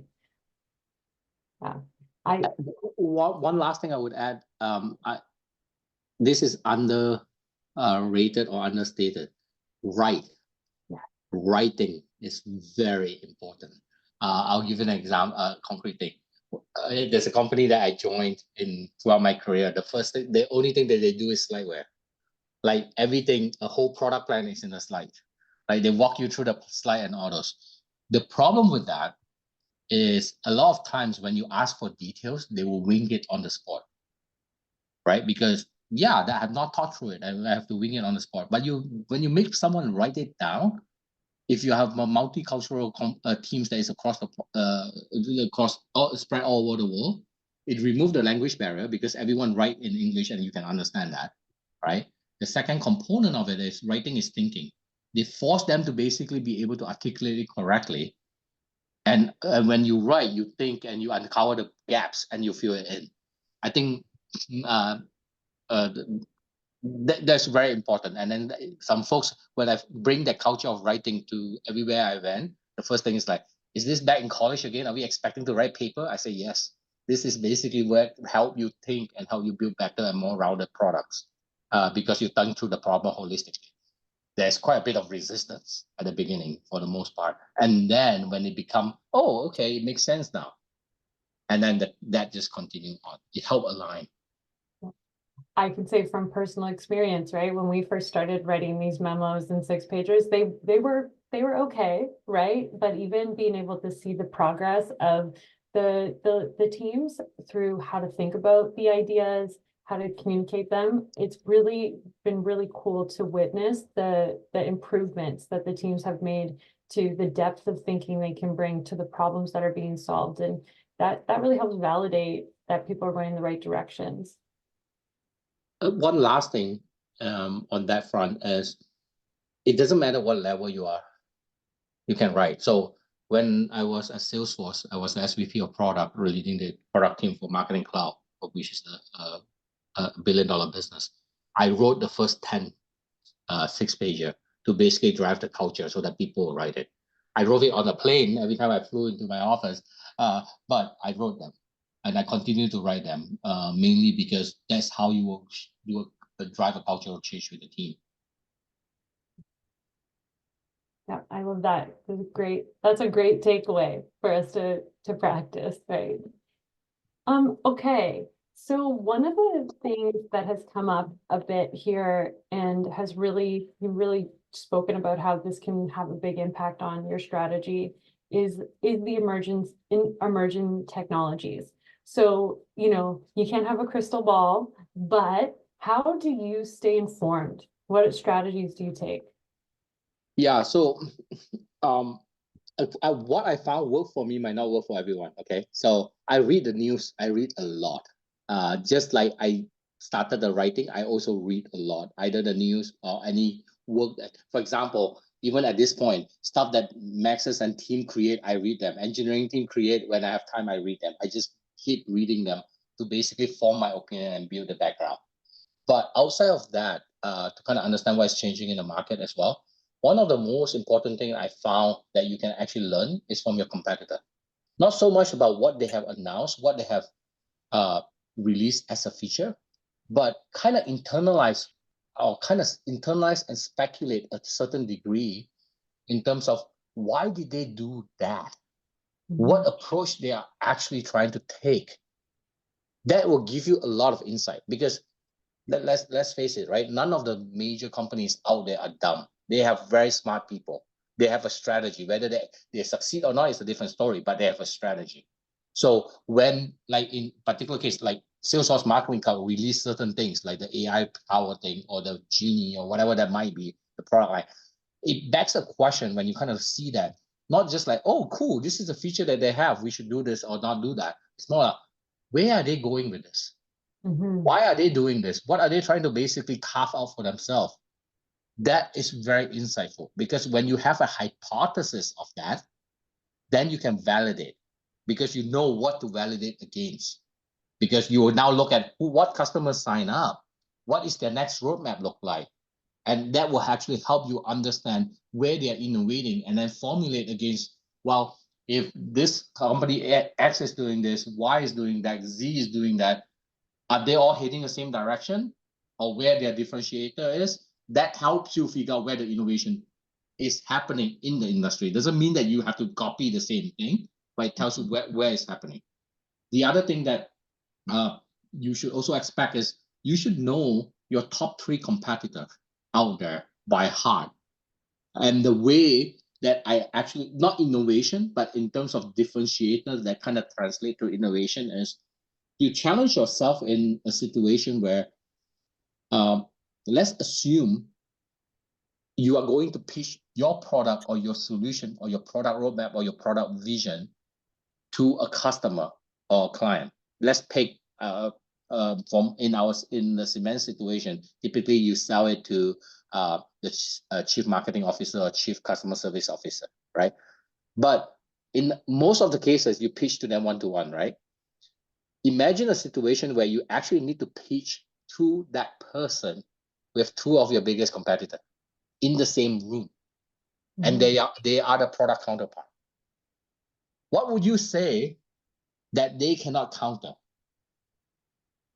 One last thing I would add, this is rated or understated. Writing is very important. I'll give you an example, a concrete thing. there's a company that I joined in throughout my career. The only thing that they do is slideware. Like everything, a whole product plan is in a slide. Like they walk you through the slide and all those. The problem with that is a lot of times when you ask for details, they will wing it on the spot, right? Because yeah, that I have not thought through it, and I have to wing it on the spot. But when you make someone write it down, if you have a multicultural teams that is across spread all over the world, it removes the language barrier because everyone write in English and you can understand that, right? The second component of it is writing is thinking. They force them to basically be able to articulate it correctly. And when you write, you think and you uncover the gaps and you fill it in. I think that's very important. And then some folks, when I bring the culture of writing to everywhere I went, the first thing is like, is this back in college again? Are we expecting to write paper? I say yes. This is basically where help you think and help you build better and more rounded products because you think through the problem holistically. There's quite a bit of resistance at the beginning for the most part. And then when it become, oh, okay, it makes sense now. And then that just continue on. It help align. I can say from personal experience, right? When we first started writing these memos and 6-pagers, they were okay, right? But even being able to see the progress of the teams through how to think about the ideas, how to communicate them, it's really been really cool to witness the improvements that the teams have made to the depth of thinking they can bring to the problems that are being solved. And that really helps validate that people are going in the right directions. One last thing on that front is it doesn't matter what level you are, you can write. So when I was at Salesforce, I was the SVP of product, leading the product team for Marketing Cloud, which is a $1 billion business. I wrote the first 10 6-pager to basically drive the culture so that people will write it. I wrote it on a plane every time I flew into my office, but I wrote them. And I continue to write them, mainly because that's how you will drive a cultural change with the team. Yeah, I love that. That's great. That's a great takeaway for us to practice, right? Okay. So one of the things that has come up a bit here and has really spoken about how this can have a big impact on your strategy is the emerging technologies. So, you can't have a crystal ball, but how do you stay informed? What strategies do you take? Yeah, so what I found work for me might not work for everyone. Okay, so I read the news. I read a lot. Just like I started the writing, I also read a lot, either the news or any work that, for example, even at this point, stuff that Max's and team create, I read them. Engineering team create, when I have time, I read them. I just keep reading them to basically form my opinion and build the background. But outside of that, to kind of understand what's changing in the market as well, one of the most important things I found that you can actually learn is from your competitor. Not so much about what they have announced, what they have released as a feature, but kind of internalize and speculate a certain degree in terms of why did they do that? What approach they are actually trying to take. That will give you a lot of insight because let's face it, right? None of the major companies out there are dumb. They have very smart people. They have a strategy. Whether they succeed or not is a different story, but they have a strategy. So when, like in particular case, like Salesforce Marketing Cloud release certain things like the AI power thing or the Genie or whatever that might be, the product line, it begs a question when you kind of see that, not just like, oh, cool, this is a feature that they have, we should do this or not do that. It's more like, where are they going with this? Why are they doing this? What are they trying to basically carve out for themselves? That is very insightful because when you have a hypothesis of that, then you can validate because you know what to validate against. Because you will now look at what customers sign up, what is their next roadmap look like? And that will actually help you understand where they are innovating and then formulate against, well, if this company X is doing this, Y is doing that, Z is doing that, are they all heading the same direction or where their differentiator is? That helps you figure out where the innovation is happening in the industry. It doesn't mean that you have to copy the same thing, but it tells you where it's happening. The other thing that you should also expect is you should know your top 3 competitors out there by heart. And the way that I actually, not innovation, but in terms of differentiators that kind of translate to innovation is you challenge yourself in a situation where let's assume you are going to pitch your product or your solution or your product roadmap or your product vision to a customer or a client. Let's pick from in the cement situation, typically you sell it to the chief marketing officer or chief customer service officer, right? But in most of the cases, you pitch to them one-to-one, right? Imagine a situation where you actually need to pitch to that person with 2 of your biggest competitors in the same room, and they are the product counterpart. What would you say that they cannot counter?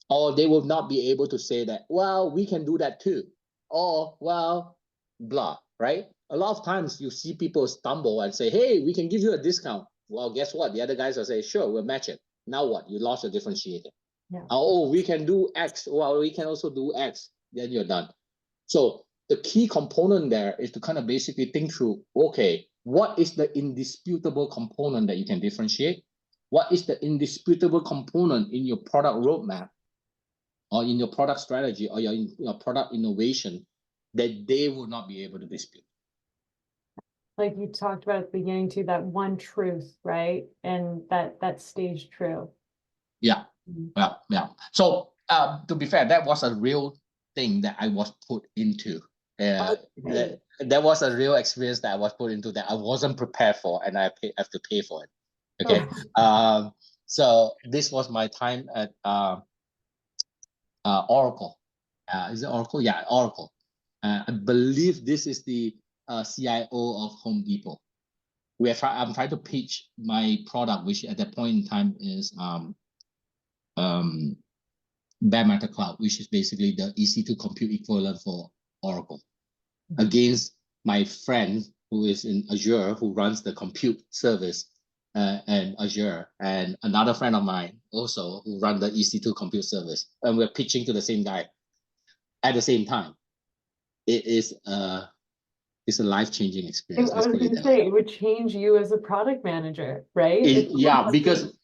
Or they will not be able to say that, well, we can do that too. Or, well, blah, right? A lot of times you see people stumble and say, hey, we can give you a discount. Well, guess what? The other guys will say, sure, we'll match it. Now what? You lost your differentiator. Yeah. Oh, we can do X. Well, we can also do X. Then you're done. So the key component there is to kind of basically think through, okay, what is the indisputable component that you can differentiate? What is the indisputable component in your product roadmap or in your product strategy or your product innovation that they will not be able to dispute? Like you talked about at the beginning too, that one truth, right? And that stays true. Yeah, yeah. So to be fair, that was a real thing that I was put into. That was a real experience that I was put into that I wasn't prepared for, and I have to pay for it. Okay. So this was my time at Oracle. Is it Oracle? Yeah, Oracle. I believe this is the CIO of Home Depot. I'm trying to pitch my product, which at that point in time is bare metal cloud, which is basically the EC2 compute equivalent for Oracle, against my friend who is in Azure, who runs the compute service and Azure, and another friend of mine also who run the EC2 compute service, and we're pitching to the same guy at the same time. It's a life-changing experience. I was going to say, it would change you as a product manager, right? Yeah, because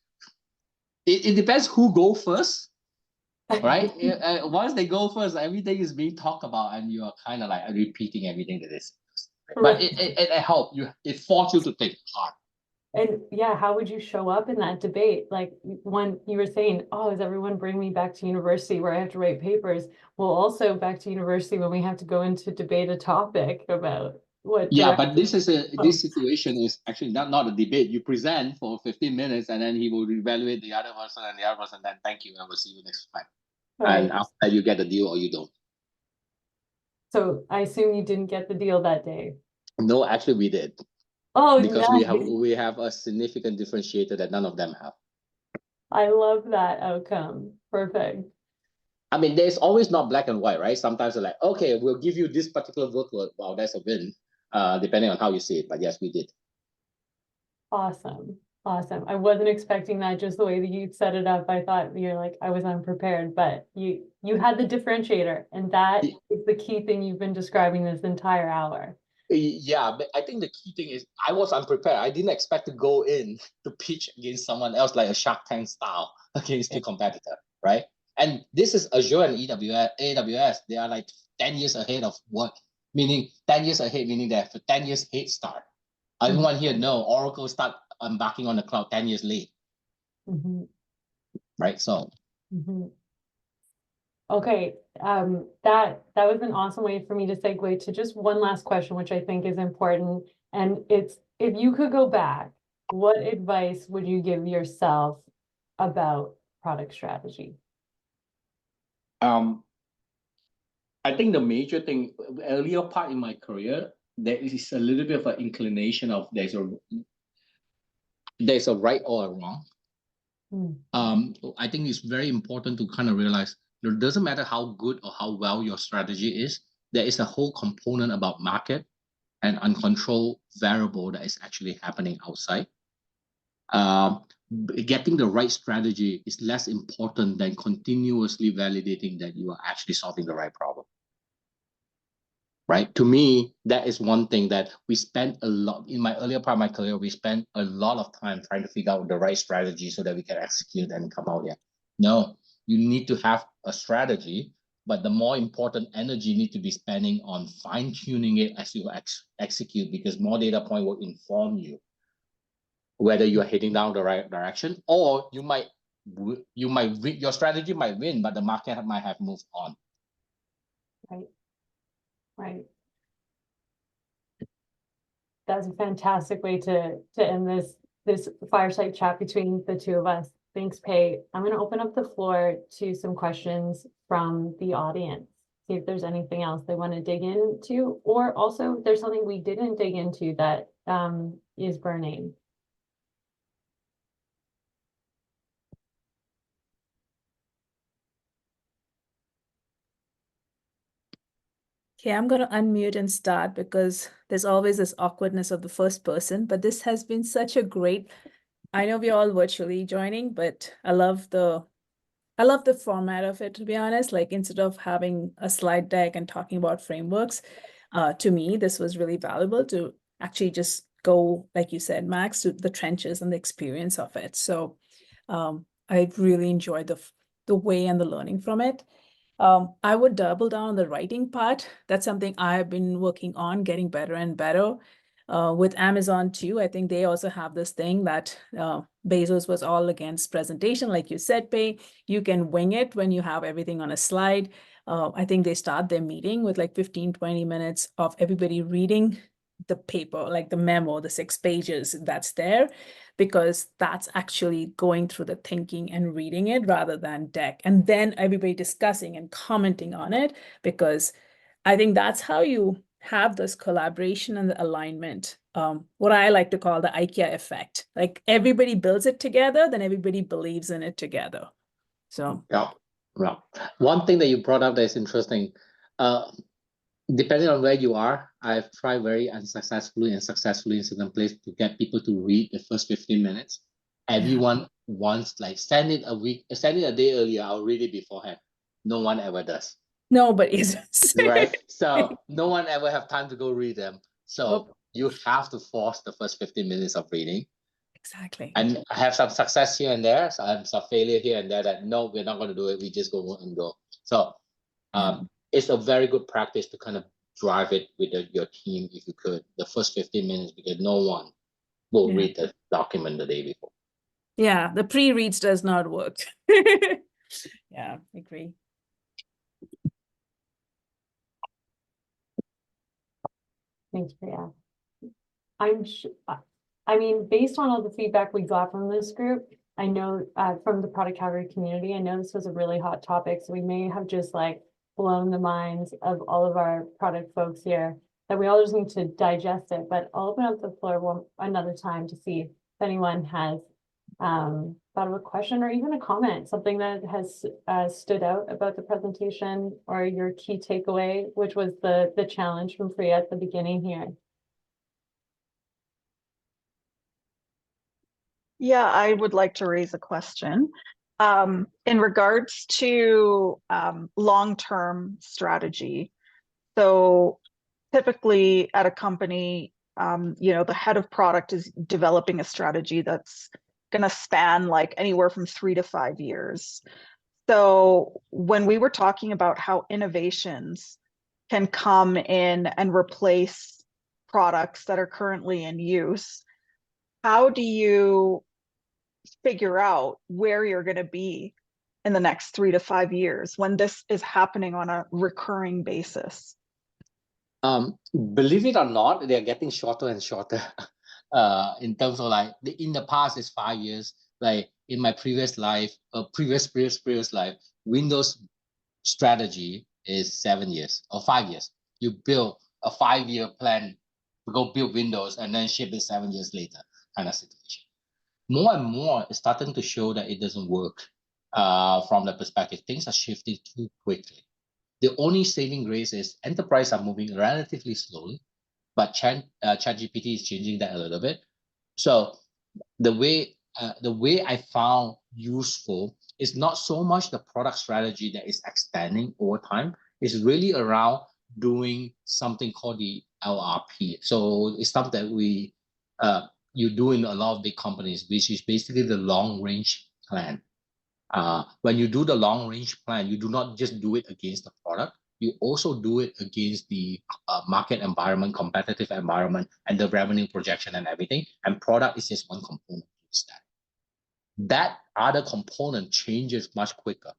it depends who go first, right? Once they go first, everything is being talked about, and you are kind of like repeating everything that is. But it helped you. It forced you to think hard. And yeah, how would you show up in that debate? Like when you were saying, oh, does everyone bring me back to university where I have to write papers? Well, also back to university when we have to go into debate a topic about what. Yeah, but this situation is actually not a debate. You present for 15 minutes and then he will evaluate the other person and the other person, then thank you, I will see you next time. Right. And after that, you get the deal or you don't. So I assume you didn't get the deal that day. No, actually we did. Oh, because nice. we have a significant differentiator that none of them have. I love that outcome. Perfect. I mean, there's always not black and white, right? Sometimes they're like, okay, we'll give you this particular workload. Wow, that's a win, depending on how you see it. But yes, we did. Awesome. Awesome. I wasn't expecting that, just the way that you set it up. I thought you're like, I was unprepared, but you had the differentiator, and that is the key thing you've been describing this entire hour. Yeah, but I think the key thing is I was unprepared. I didn't expect to go in to pitch against someone else like a Shark Tank style against the competitor, right? And this is Azure and AWS. They are like 10 years ahead of what, meaning 10 years ahead, meaning they have a 10 years head start. Everyone here know Oracle start embarking on the cloud 10 years late, right? So. Okay, that was an awesome way for me to segue to just one last question, which I think is important. And it's, if you could go back, what advice would you give yourself about product strategy? I think the major thing, earlier part in my career, there is a little bit of an inclination of there's a right or a wrong. I think it's very important to kind of realize it doesn't matter how good or how well your strategy is, there is a whole component about market and uncontrolled variable that is actually happening outside. Getting the right strategy is less important than continuously validating that you are actually solving the right problem. Right? To me, that is one thing that we spent a lot, in my earlier part of my career, we spent a lot of time trying to figure out the right strategy so that we can execute and come out here. No, you need to have a strategy, but the more important energy need to be spending on fine-tuning it as you execute, because more data point will inform you whether you are heading down the right direction, or your strategy might win, but the market might have moved on. Right. Right. That's a fantastic way to end this fireside chat between the two of us. Thanks, Pei. I'm going to open up the floor to some questions from the audience. See if there's anything else they want to dig into, or also if there's something we didn't dig into that is burning. Okay, I'm going to unmute and start because there's always this awkwardness of the first person, but this has been such a great, I know we're all virtually joining, but I love the format of it, to be honest. Like, instead of having a slide deck and talking about frameworks, to me, this was really valuable to actually just go, like you said, Max, to the trenches and the experience of it. So I really enjoyed the way and the learning from it. I would double down on the writing part. That's something I've been working on, getting better and better. With Amazon too, I think they also have this thing that Bezos was all against presentation. Like you said, Pei, you can wing it when you have everything on a slide. I think they start their meeting with like 15, 20 minutes of everybody reading the paper, like the memo, the 6 pages that's there, because that's actually going through the thinking and reading it rather than deck. And then everybody discussing and commenting on it, because I think that's how you have this collaboration and the alignment. What I like to call the IKEA effect. Like, everybody builds it together, then everybody believes in it together. So yeah. One thing that you brought up that is interesting, depending on where you are, I've tried very unsuccessfully and successfully in certain places to get people to read the first 15 minutes. Everyone wants, like, send it a day earlier, I'll read it beforehand. No one ever does. nobody is. Right? So no one ever have time to go read them. So you have to force the first 15 minutes of reading. Exactly. And I have some success here and there, so I have some failure here and there that, no, we're not going to do it. We just go and go. So it's a very good practice to kind of drive it with your team, if you could, the first 15 minutes, because no one will read the document the day before. Yeah, the pre-reads does not work. Yeah, I agree. Thanks, Priya. I mean, based on all the feedback we got from this group, I know from the product category community, I know this was a really hot topic, so we may have just like blown the minds of all of our product folks here, that we all just need to digest it. But I'll open up the floor another time to see if anyone has thought of a question or even a comment, something that has stood out about the presentation, or your key takeaway, which was the challenge from Priya at the beginning here. Yeah, I would like to raise a question. In regards to long-term strategy. So typically at a company, the head of product is developing a strategy that's going to span like anywhere from 3 to 5 years. So when we were talking about how innovations can come in and replace products that are currently in use, how do you figure out where you're going to be in the next 3 to 5 years when this is happening on a recurring basis? Believe it or not, they're getting shorter and shorter. In terms of, like, in the past is 5 years. Like in my previous life, previous life, Windows strategy is 7 years or 5 years. You build a 5-year plan to go build Windows and then ship it 7 years later, kind of situation. More and more it's starting to show that it doesn't work from the perspective. Things are shifting too quickly. The only saving grace is enterprise are moving relatively slowly, but ChatGPT is changing that a little bit. So the way the way I found useful is not so much the product strategy that is expanding over time. It's really around doing something called the LRP. So it's stuff that you do in a lot of big companies, which is basically the long range plan. When you do the long range plan, you do not just do it against the product. You also do it against the market environment, competitive environment, and the revenue projection and everything. And product is just one component of that. That other component changes much quicker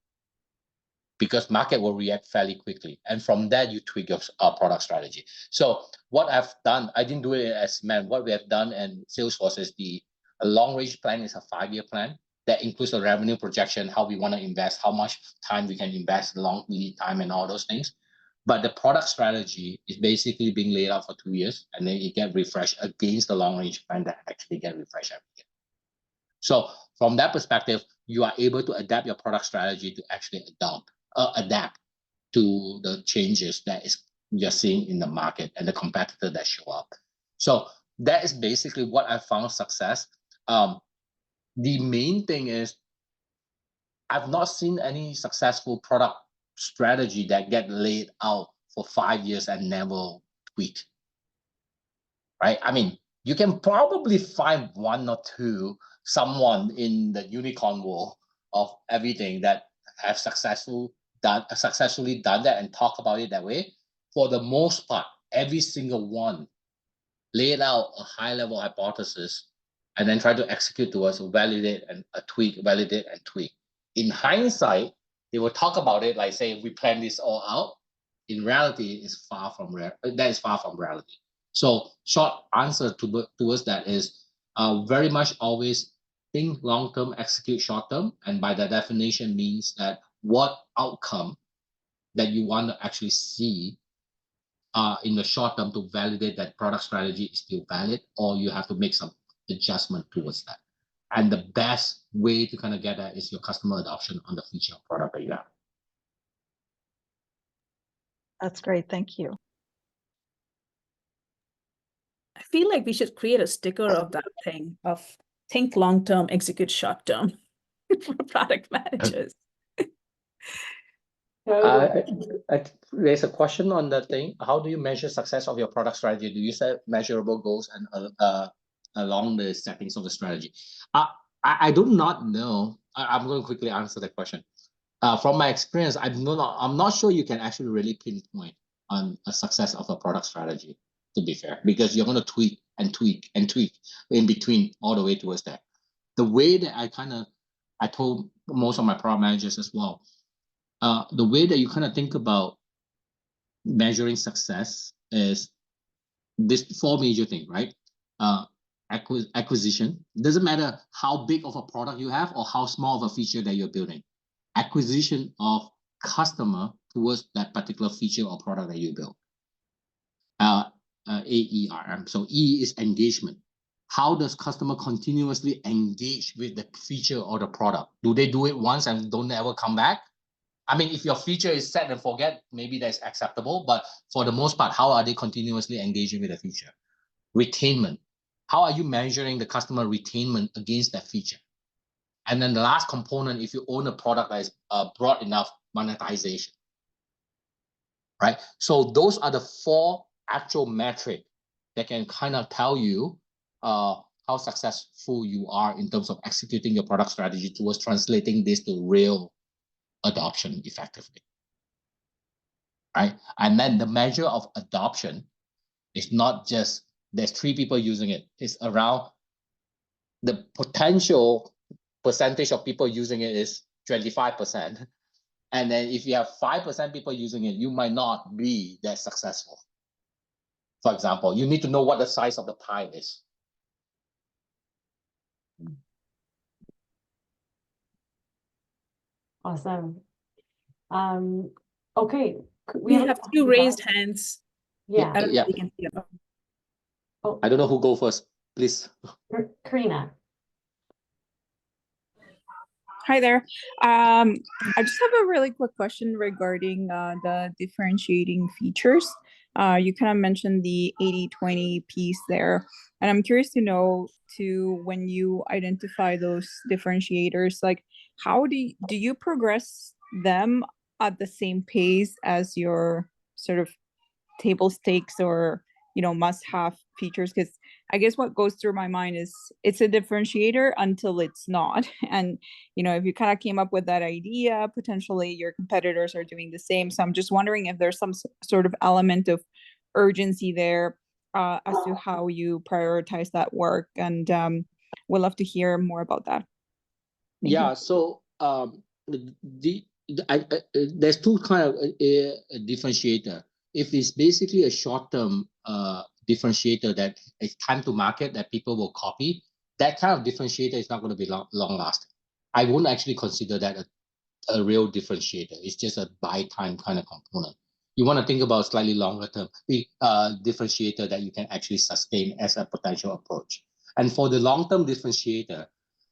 because market will react fairly quickly. And from that, you tweak your product strategy. So what I've done, I didn't do it as man. What we have done in Salesforce is the long range plan is a 5-year plan that includes the revenue projection, how we want to invest, how much time we can invest, long lead time, and all those things. But the product strategy is basically being laid out for 2 years, and then it get refreshed against the long range plan that actually get refreshed every year. So from that perspective, you are able to adapt your product strategy to actually adapt to the changes that you're seeing in the market and the competitor that show up. So that is basically what I found success. The main thing is I've not seen any successful product strategy that get laid out for 5 years and never tweaked. Right? I mean, you can probably find one or two, someone in the unicorn world of everything that have successfully done that and talk about it that way. For the most part, every single one laid out a high-level hypothesis and then try to execute towards validate and tweak, validate and tweak. In hindsight, they will talk about it like, say, we plan this all out. In reality, that is far from reality. So short answer towards that is very much always think long-term, execute short-term. And by that definition means that what outcome that you want to actually see in the short term to validate that product strategy is still valid, or you have to make some adjustment towards that. And the best way to kind of get that is your customer adoption on the feature of product that you have. That's great. Thank you. I feel like we should create a sticker of that thing of think long-term, execute short-term for product managers. There's a question on that thing. How do you measure success of your product strategy? Do you set measurable goals and along the settings of the strategy? I do not know. I'm going to quickly answer that question. From my experience, I'm not sure you can actually really pinpoint on a success of a product strategy, to be fair, because you're going to tweak and tweak and tweak in between all the way towards that. The way that I told most of my product managers as well, the way that you kind of think about measuring success is this 4 major things, right? Acquisition. It doesn't matter how big of a product you have or how small of a feature that you're building. Acquisition of customer towards that particular feature or product that you build. AERM. So E is engagement. How does customer continuously engage with the feature or the product? Do they do it once and don't ever come back? I mean, if your feature is set and forget, maybe that's acceptable. But for the most part, how are they continuously engaging with the feature? Retainment. How are you measuring the customer retainment against that feature? And then the last component, if you own a product that is broad enough, monetization. Right? So those are the 4 actual metrics that can kind of tell you how successful you are in terms of executing your product strategy towards translating this to real adoption effectively. Right? And then the measure of adoption is not just there's 3 people using it. It's around the potential percentage of people using it is 25%. And then if you have 5% people using it, you might not be that successful. For example, you need to know what the size of the pie is. Awesome. Okay. We have 2 raised hands. Yeah. I don't know if we can see them. Oh, I don't know who go first, please. Karina. Hi there. I just have a really quick question regarding the differentiating features. You kind of mentioned the 80-20 piece there, and I'm curious to know to when you identify those differentiators, like how do you progress them at the same pace as your sort of table stakes or must-have features? Because I guess what goes through my mind is it's a differentiator until it's not. And if you kind of came up with that idea, potentially your competitors are doing the same. So I'm just wondering if there's some sort of element of urgency there as to how you prioritize that work. And we'd love to hear more about that. Thank you. So there's two kind of differentiator. If it's basically a short-term differentiator that is time to market that people will copy, that kind of differentiator is not going to be long-lasting. I wouldn't actually consider that a real differentiator. It's just a buy time kind of component. You want to think about slightly longer term differentiator that you can actually sustain as a potential approach. And for the long-term differentiator,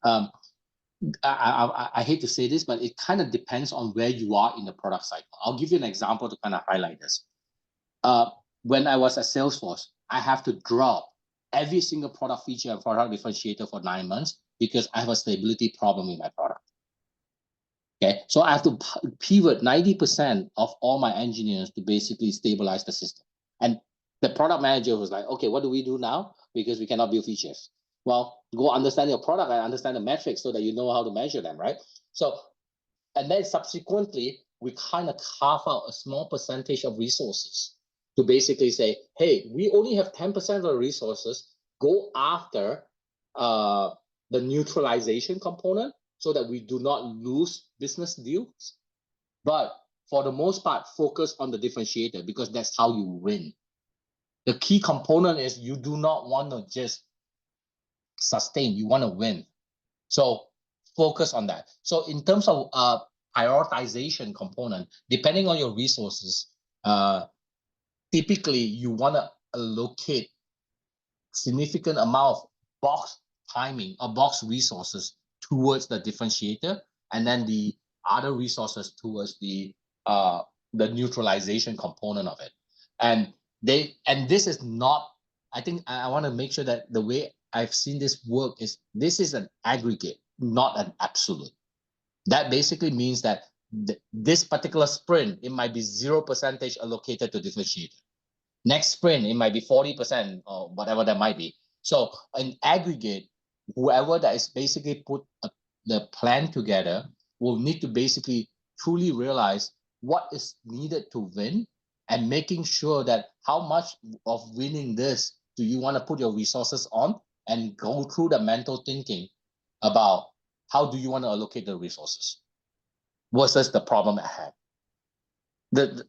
I hate to say this, but it kind of depends on where you are in the product cycle. I'll give you an example to kind of highlight this. When I was at Salesforce, I have to drop every single product feature and product differentiator for 9 months because I have a stability problem in my product. Okay, so I have to pivot 90% of all my engineers to basically stabilize the system. And the product manager was like, okay, what do we do now? Because we cannot build features. Well, go understand your product and understand the metrics so that you know how to measure them, right? So, and then subsequently, we kind of carve out a small percentage of resources to basically say, hey, we only have 10% of the resources, go after the neutralization component so that we do not lose business deals. But for the most part, focus on the differentiator because that's how you win. The key component is you do not want to just sustain, you want to win. So focus on that. So in terms of prioritization component, depending on your resources, typically you want to allocate significant amount of box timing or box resources towards the differentiator, and then the other resources towards the neutralization component of it. And this is not, I think I want to make sure that the way I've seen this work is this is an aggregate, not an absolute. That basically means that this particular sprint, it might be 0% allocated to differentiator. Next sprint, it might be 40% or whatever that might be. So in aggregate, whoever that is basically put the plan together will need to basically truly realize what is needed to win and making sure that how much of winning this do you want to put your resources on and go through the mental thinking about how do you want to allocate the resources versus the problem at hand.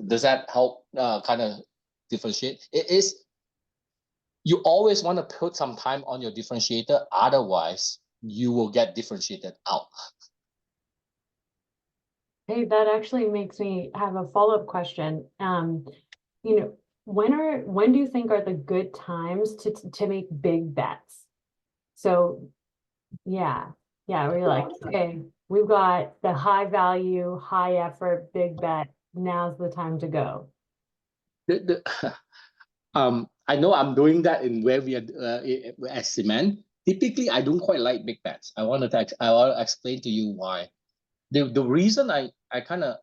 Does that help kind of differentiate? It is, you always want to put some time on your differentiator, otherwise you will get differentiated out. Hey, that actually makes me have a follow-up question. When do you think are the good times to make big bets? So yeah, we're like, okay, we've got the high value, high effort, big bet. Now's the time to go. I know I'm doing that in where we are as cement. Typically, I don't quite like big bets. I want to explain to you why. The reason I kind of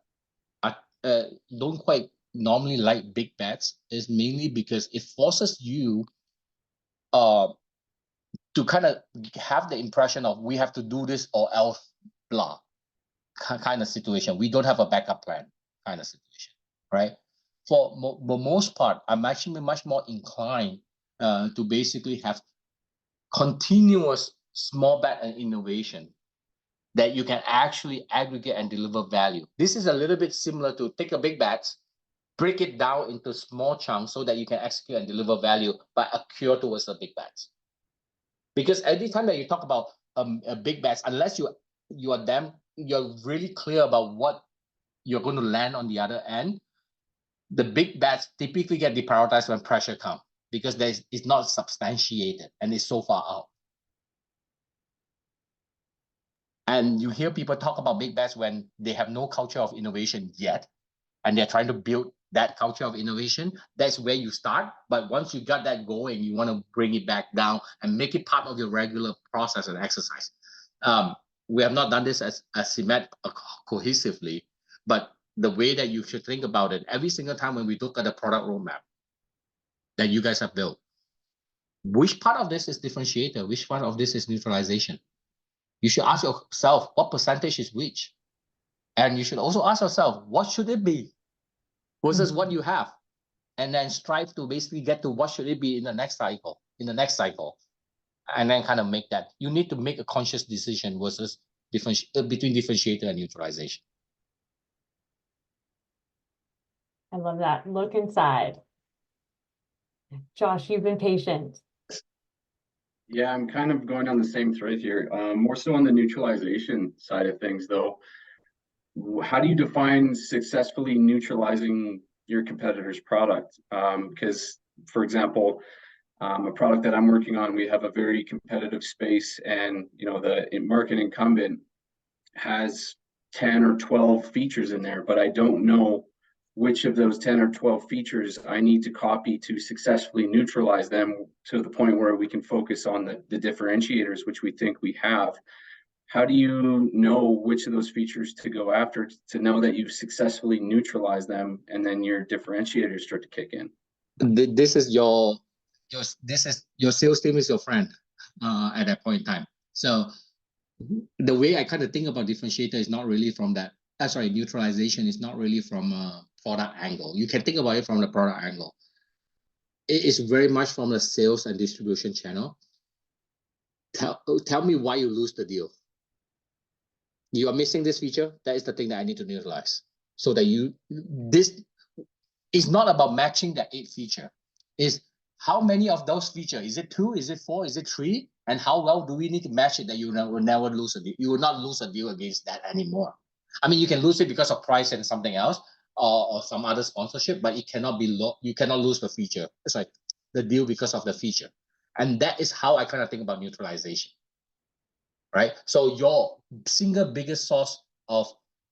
don't quite normally like big bets is mainly because it forces you to kind of have the impression of we have to do this or else blah kind of situation. We don't have a backup plan kind of situation, right? For the most part, I'm actually much more inclined to basically have continuous small bet and innovation that you can actually aggregate and deliver value. This is a little bit similar to take a big bet, break it down into small chunks so that you can execute and deliver value, but accrue towards the big bets. Because every time that you talk about a big bets, unless you're really clear about what you're going to land on the other end, the big bets typically get deprioritized when pressure comes because it's not substantiated and it's so far out. And you hear people talk about big bets when they have no culture of innovation yet, and they're trying to build that culture of innovation. That's where you start. But once you got that going, you want to bring it back down and make it part of your regular process and exercise. We have not done this as CEMAT cohesively, but the way that you should think about it, every single time when we look at the product roadmap that you guys have built, which part of this is differentiator? Which part of this is neutralization? You should ask yourself what percentage is which. And you should also ask yourself, what should it be versus what you have? And then strive to basically get to what should it be in the next cycle, and then kind of make that. You need to make a conscious decision versus between differentiator and neutralization. I love that. Look inside. Josh, you've been patient. Yeah, I'm kind of going on the same thread here. More so on the neutralization side of things, though. How do you define successfully neutralizing your competitor's product? Because, for example, a product that I'm working on, we have a very competitive space, and the market incumbent has 10 or 12 features in there, but I don't know which of those 10 or 12 features I need to copy to successfully neutralize them to the point where we can focus on the differentiators, which we think we have. How do you know which of those features to go after to know that you've successfully neutralized them, and then your differentiators start to kick in? This is your sales team is your friend at that point in time. So the way I kind of think about differentiator is not really from that. Neutralization is not really from a product angle. You can think about it from the product angle. It is very much from the sales and distribution channel. Tell me why you lose the deal. You are missing this feature. That is the thing that I need to neutralize. So that this is not about matching that 8 feature. Is how many of those features? Is it 2? Is it 4? Is it 3? And how well do we need to match it that you will never lose a deal? You will not lose a deal against that anymore. I mean, you can lose it because of price and something else, or some other sponsorship, but it cannot be you cannot lose the feature. It's like the deal because of the feature. And that is how I kind of think about neutralization. Right? So your single biggest source of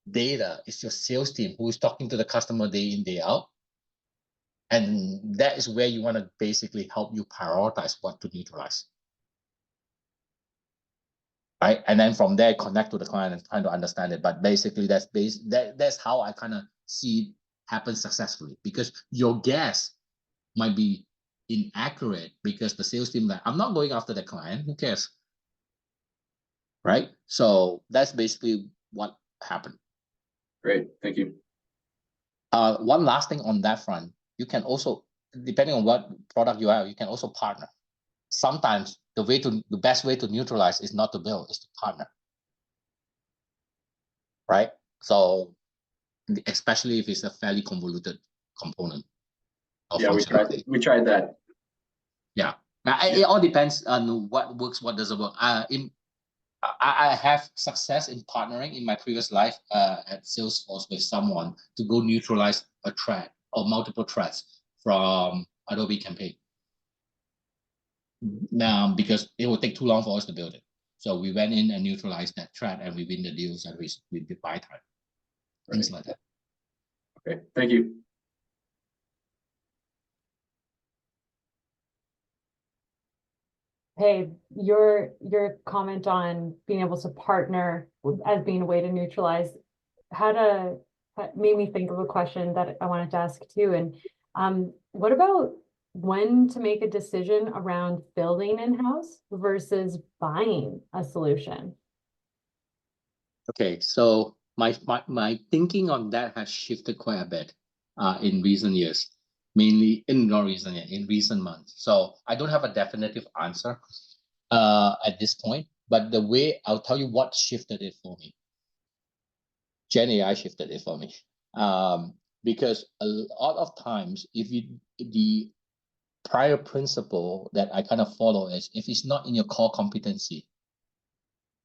data is your sales team who is talking to the customer day in, day out. And that is where you want to basically help you prioritize what to neutralize. Right? And then from there, connect to the client and trying to understand it. But basically, that's how I kind of see it happen successfully, because your guess might be inaccurate because the sales team, like, I'm not going after the client. Who cares? Right? So that's basically what happened. Great. Thank you. One last thing on that front, you can also, depending on what product you have, you can also partner. Sometimes the best way to neutralize is not to build, is to partner. Right? So especially if it's a fairly convoluted component. Yeah, we tried that. Yeah. Now, it all depends on what works, what doesn't work. I have success in partnering in my previous life at Salesforce with someone to go neutralize a threat or multiple threats from Adobe Campaign. Now, because it would take too long for us to build it. So we went in and neutralized that threat, and we win the deals, and we did buy time. Things like that. Okay, thank you. Hey, your comment on being able to partner as being a way to neutralize made me think of a question that I wanted to ask too. And what about when to make a decision around building in-house versus buying a solution? Okay, so my thinking on that has shifted quite a bit in recent years, mainly in recent months. So I don't have a definitive answer at this point, but the way I'll tell you what shifted it for me. Gen AI shifted it for me, because a lot of times, the prior principle that I kind of follow is, if it's not in your core competency,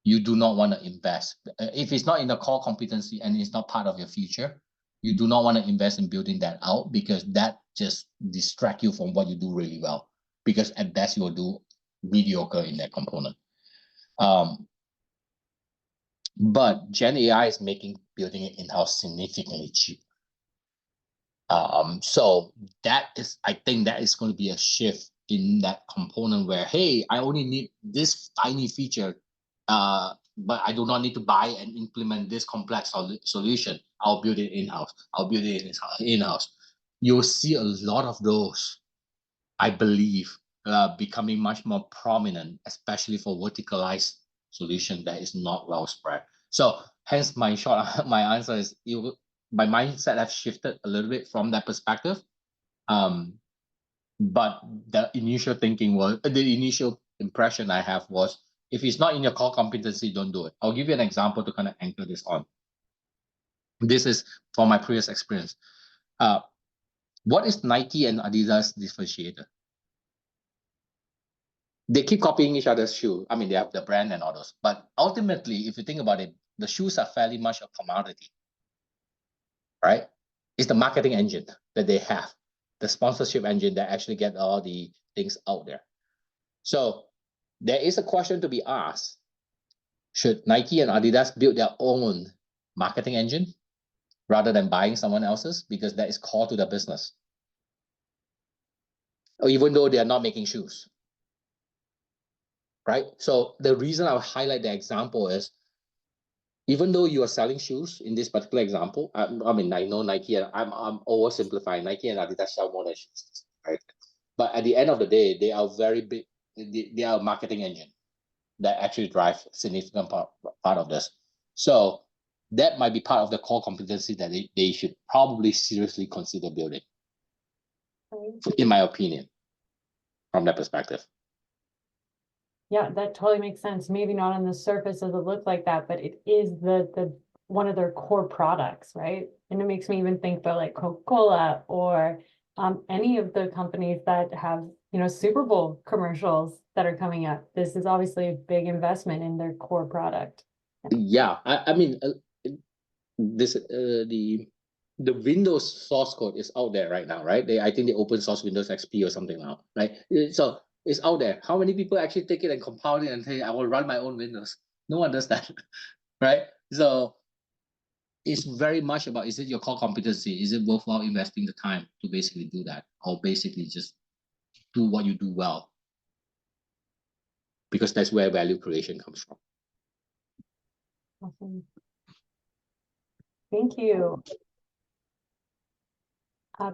you do not want to invest. If it's not in the core competency and it's not part of your future, you do not want to invest in building that out, because that just distracts you from what you do really well. Because at best, you will do mediocre in that component. But Gen AI is making building it in-house significantly cheaper. So I think that is going to be a shift in that component where, hey, I only need this tiny feature, but I do not need to buy and implement this complex solution. I'll build it in-house. I'll build it in-house. You'll see a lot of those, I believe, becoming much more prominent, especially for verticalized solution that is not well spread. So hence my answer is my mindset has shifted a little bit from that perspective. But the initial impression I have was, if it's not in your core competency, don't do it. I'll give you an example to kind of anchor this on. This is from my previous experience. What is Nike and Adidas differentiator? They keep copying each other's shoe. I mean, they have the brand and all those. But ultimately, if you think about it, the shoes are fairly much a commodity, right? It's the marketing engine that they have, the sponsorship engine that actually get all the things out there. So there is a question to be asked. Should Nike and Adidas build their own marketing engine rather than buying someone else's, because that is core to the business? Or even though they are not making shoes, right? So the reason I would highlight the example is, even though you are selling shoes in this particular example, I mean, I know Nike, and I'm oversimplifying, Nike and Adidas sell more than shoes, right? But at the end of the day, they are very big. They are a marketing engine that actually drive significant part of this. So that might be part of the core competency that they should probably seriously consider building, in my opinion, from that perspective. Yeah, that totally makes sense. Maybe not on the surface does it look like that, but it is the one of their core products, right? And it makes me even think about like Coca-Cola or any of the companies that have, Super Bowl commercials that are coming up. This is obviously a big investment in their core product. Yeah, I mean, this the Windows source code is out there right now, right? I think they open source Windows XP or something now, right? So it's out there. How many people actually take it and compile it and say, I will run my own Windows? No one does that, right? So it's very much about, is it your core competency? Is it worthwhile investing the time to basically do that? Or basically just do what you do well? Because that's where value creation comes from. Awesome. Thank you.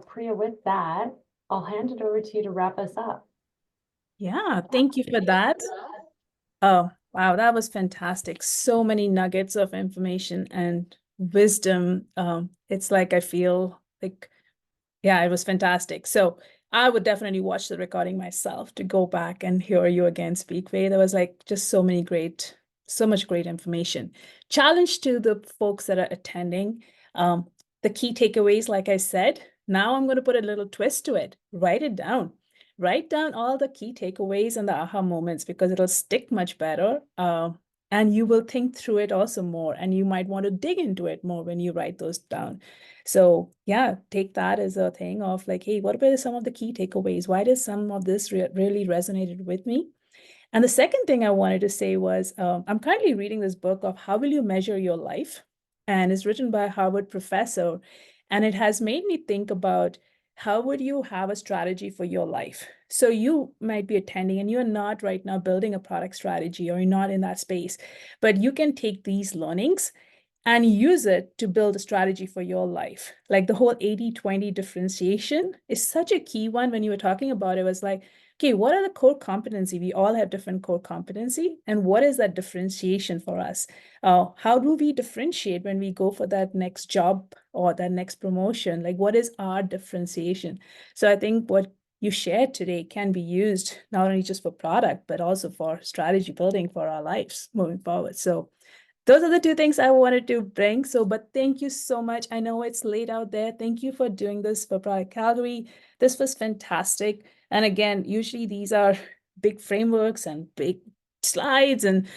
Priya, with that, I'll hand it over to you to wrap us up. Yeah, thank you for that. Oh, wow, that was fantastic. So many nuggets of information and wisdom. It's like I feel like, yeah, it was fantastic. So I would definitely watch the recording myself to go back and hear you again speak, Wei. There was like just so much great information. Challenge to the folks that are attending. The key takeaways, like I said, now I'm going to put a little twist to it. Write it down. Write down all the key takeaways and the aha moments, because it'll stick much better. And you will think through it also more, and you might want to dig into it more when you write those down. So yeah, take that as a thing of like, hey, what were some of the key takeaways? Why does some of this really resonated with me? And the second thing I wanted to say was, I'm currently reading this book of How Will You Measure Your Life? And it's written by a Harvard professor. And it has made me think about, how would you have a strategy for your life? So you might be attending and you're not right now building a product strategy, or you're not in that space, but you can take these learnings and use it to build a strategy for your life. Like the whole 80-20 differentiation is such a key one. When you were talking about it, was like, okay, what are the core competency? We all have different core competency. And what is that differentiation for us? How do we differentiate when we go for that next job or that next promotion? Like, what is our differentiation? So I think what you shared today can be used not only just for product, but also for strategy building for our lives moving forward. So those are the two things I wanted to bring. So, but thank you so much. I know it's late out there. Thank you for doing this for Product Calgary. This was fantastic. And again, usually these are big frameworks and big slides and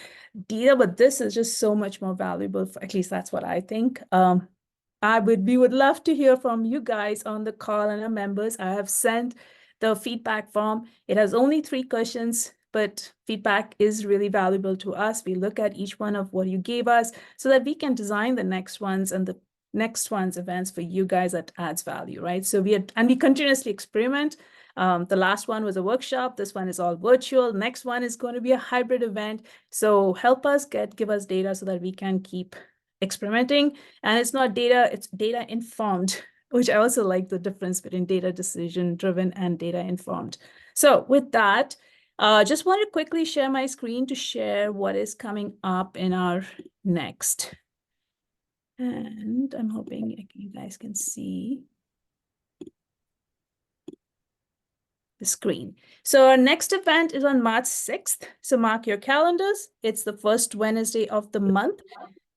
data, but this is just so much more valuable. At least that's what I think. We would love to hear from you guys on the call and our members. I have sent the feedback form. It has only 3 questions. but feedback is really valuable to us. We look at each one of what you gave us so that we can design the next ones and the next one's events for you guys that adds value, right? So we continuously experiment. The last one was a workshop. This one is all virtual. Next one is going to be a hybrid event. So help us give us data so that we can keep experimenting. And it's not data, it's data informed, which I also like the difference between data decision driven and data informed. So with that, just want to quickly share my screen to share what is coming up in our next. And I'm hoping you guys can see the screen. So our next event is on March 6th. So mark your calendars. It's the first Wednesday of the month.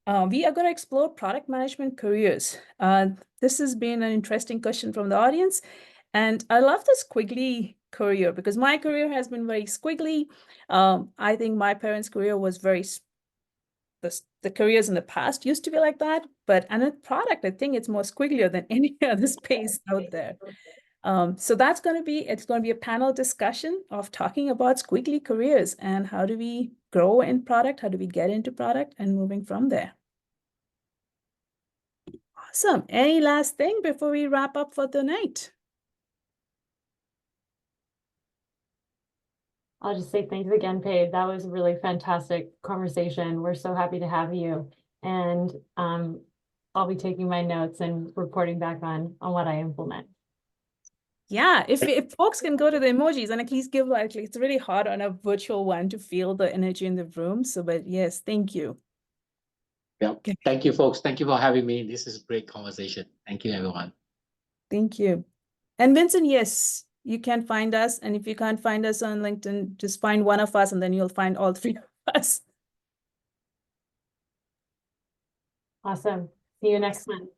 We are going to explore product management careers. This has been an interesting question from the audience. And I love the squiggly career because my career has been very squiggly. I think my parents' career was very, the careers in the past used to be like that. But in a product, I think it's more squigglier than any other space out there. So it's going to be a panel discussion of talking about squiggly careers and how do we grow in product, how do we get into product and moving from there. Awesome. Any last thing before we wrap up for the night? I'll just say thanks again, Paige. That was a really fantastic conversation. We're so happy to have you. And I'll be taking my notes and reporting back on what I implement. Yeah, if folks can go to the emojis and at least give like it's really hard on a virtual one to feel the energy in the room. So, but yes, thank you. Yeah. Okay. Thank you, folks. Thank you for having me. This is a great conversation. Thank you, everyone. Thank you. And Vincent, yes, you can find us. And if you can't find us on LinkedIn, just find one of us and then you'll find all three of us. Awesome. See you next month.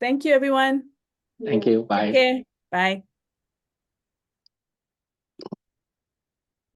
Thank you, everyone. Thank you. Bye. Take care. Bye.